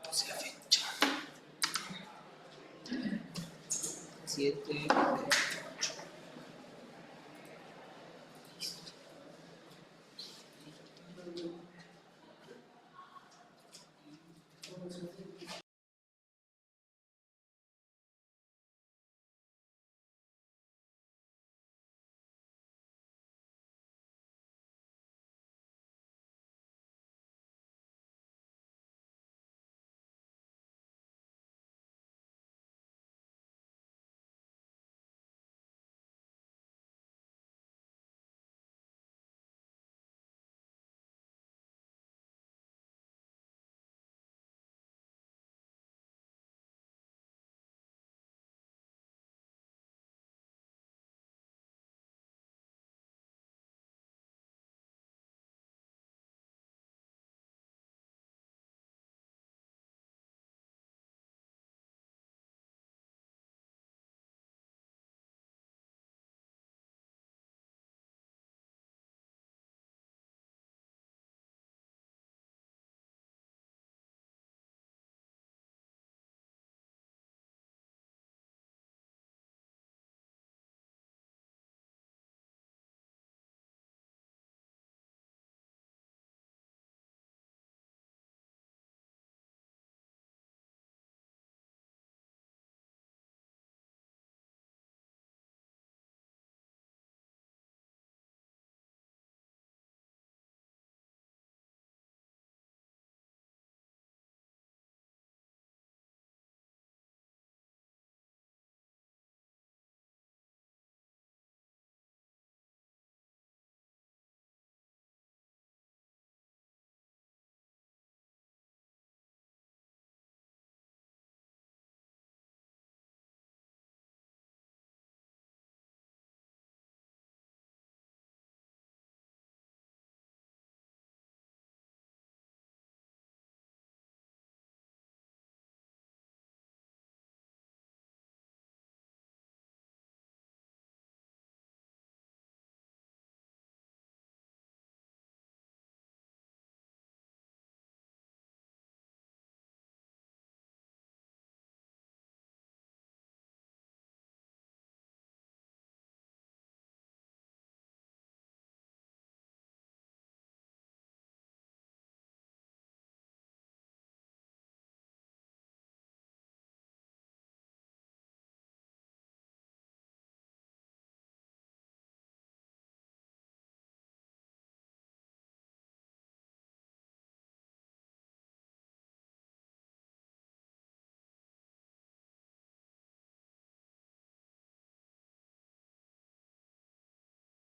Puse la fecha. 7.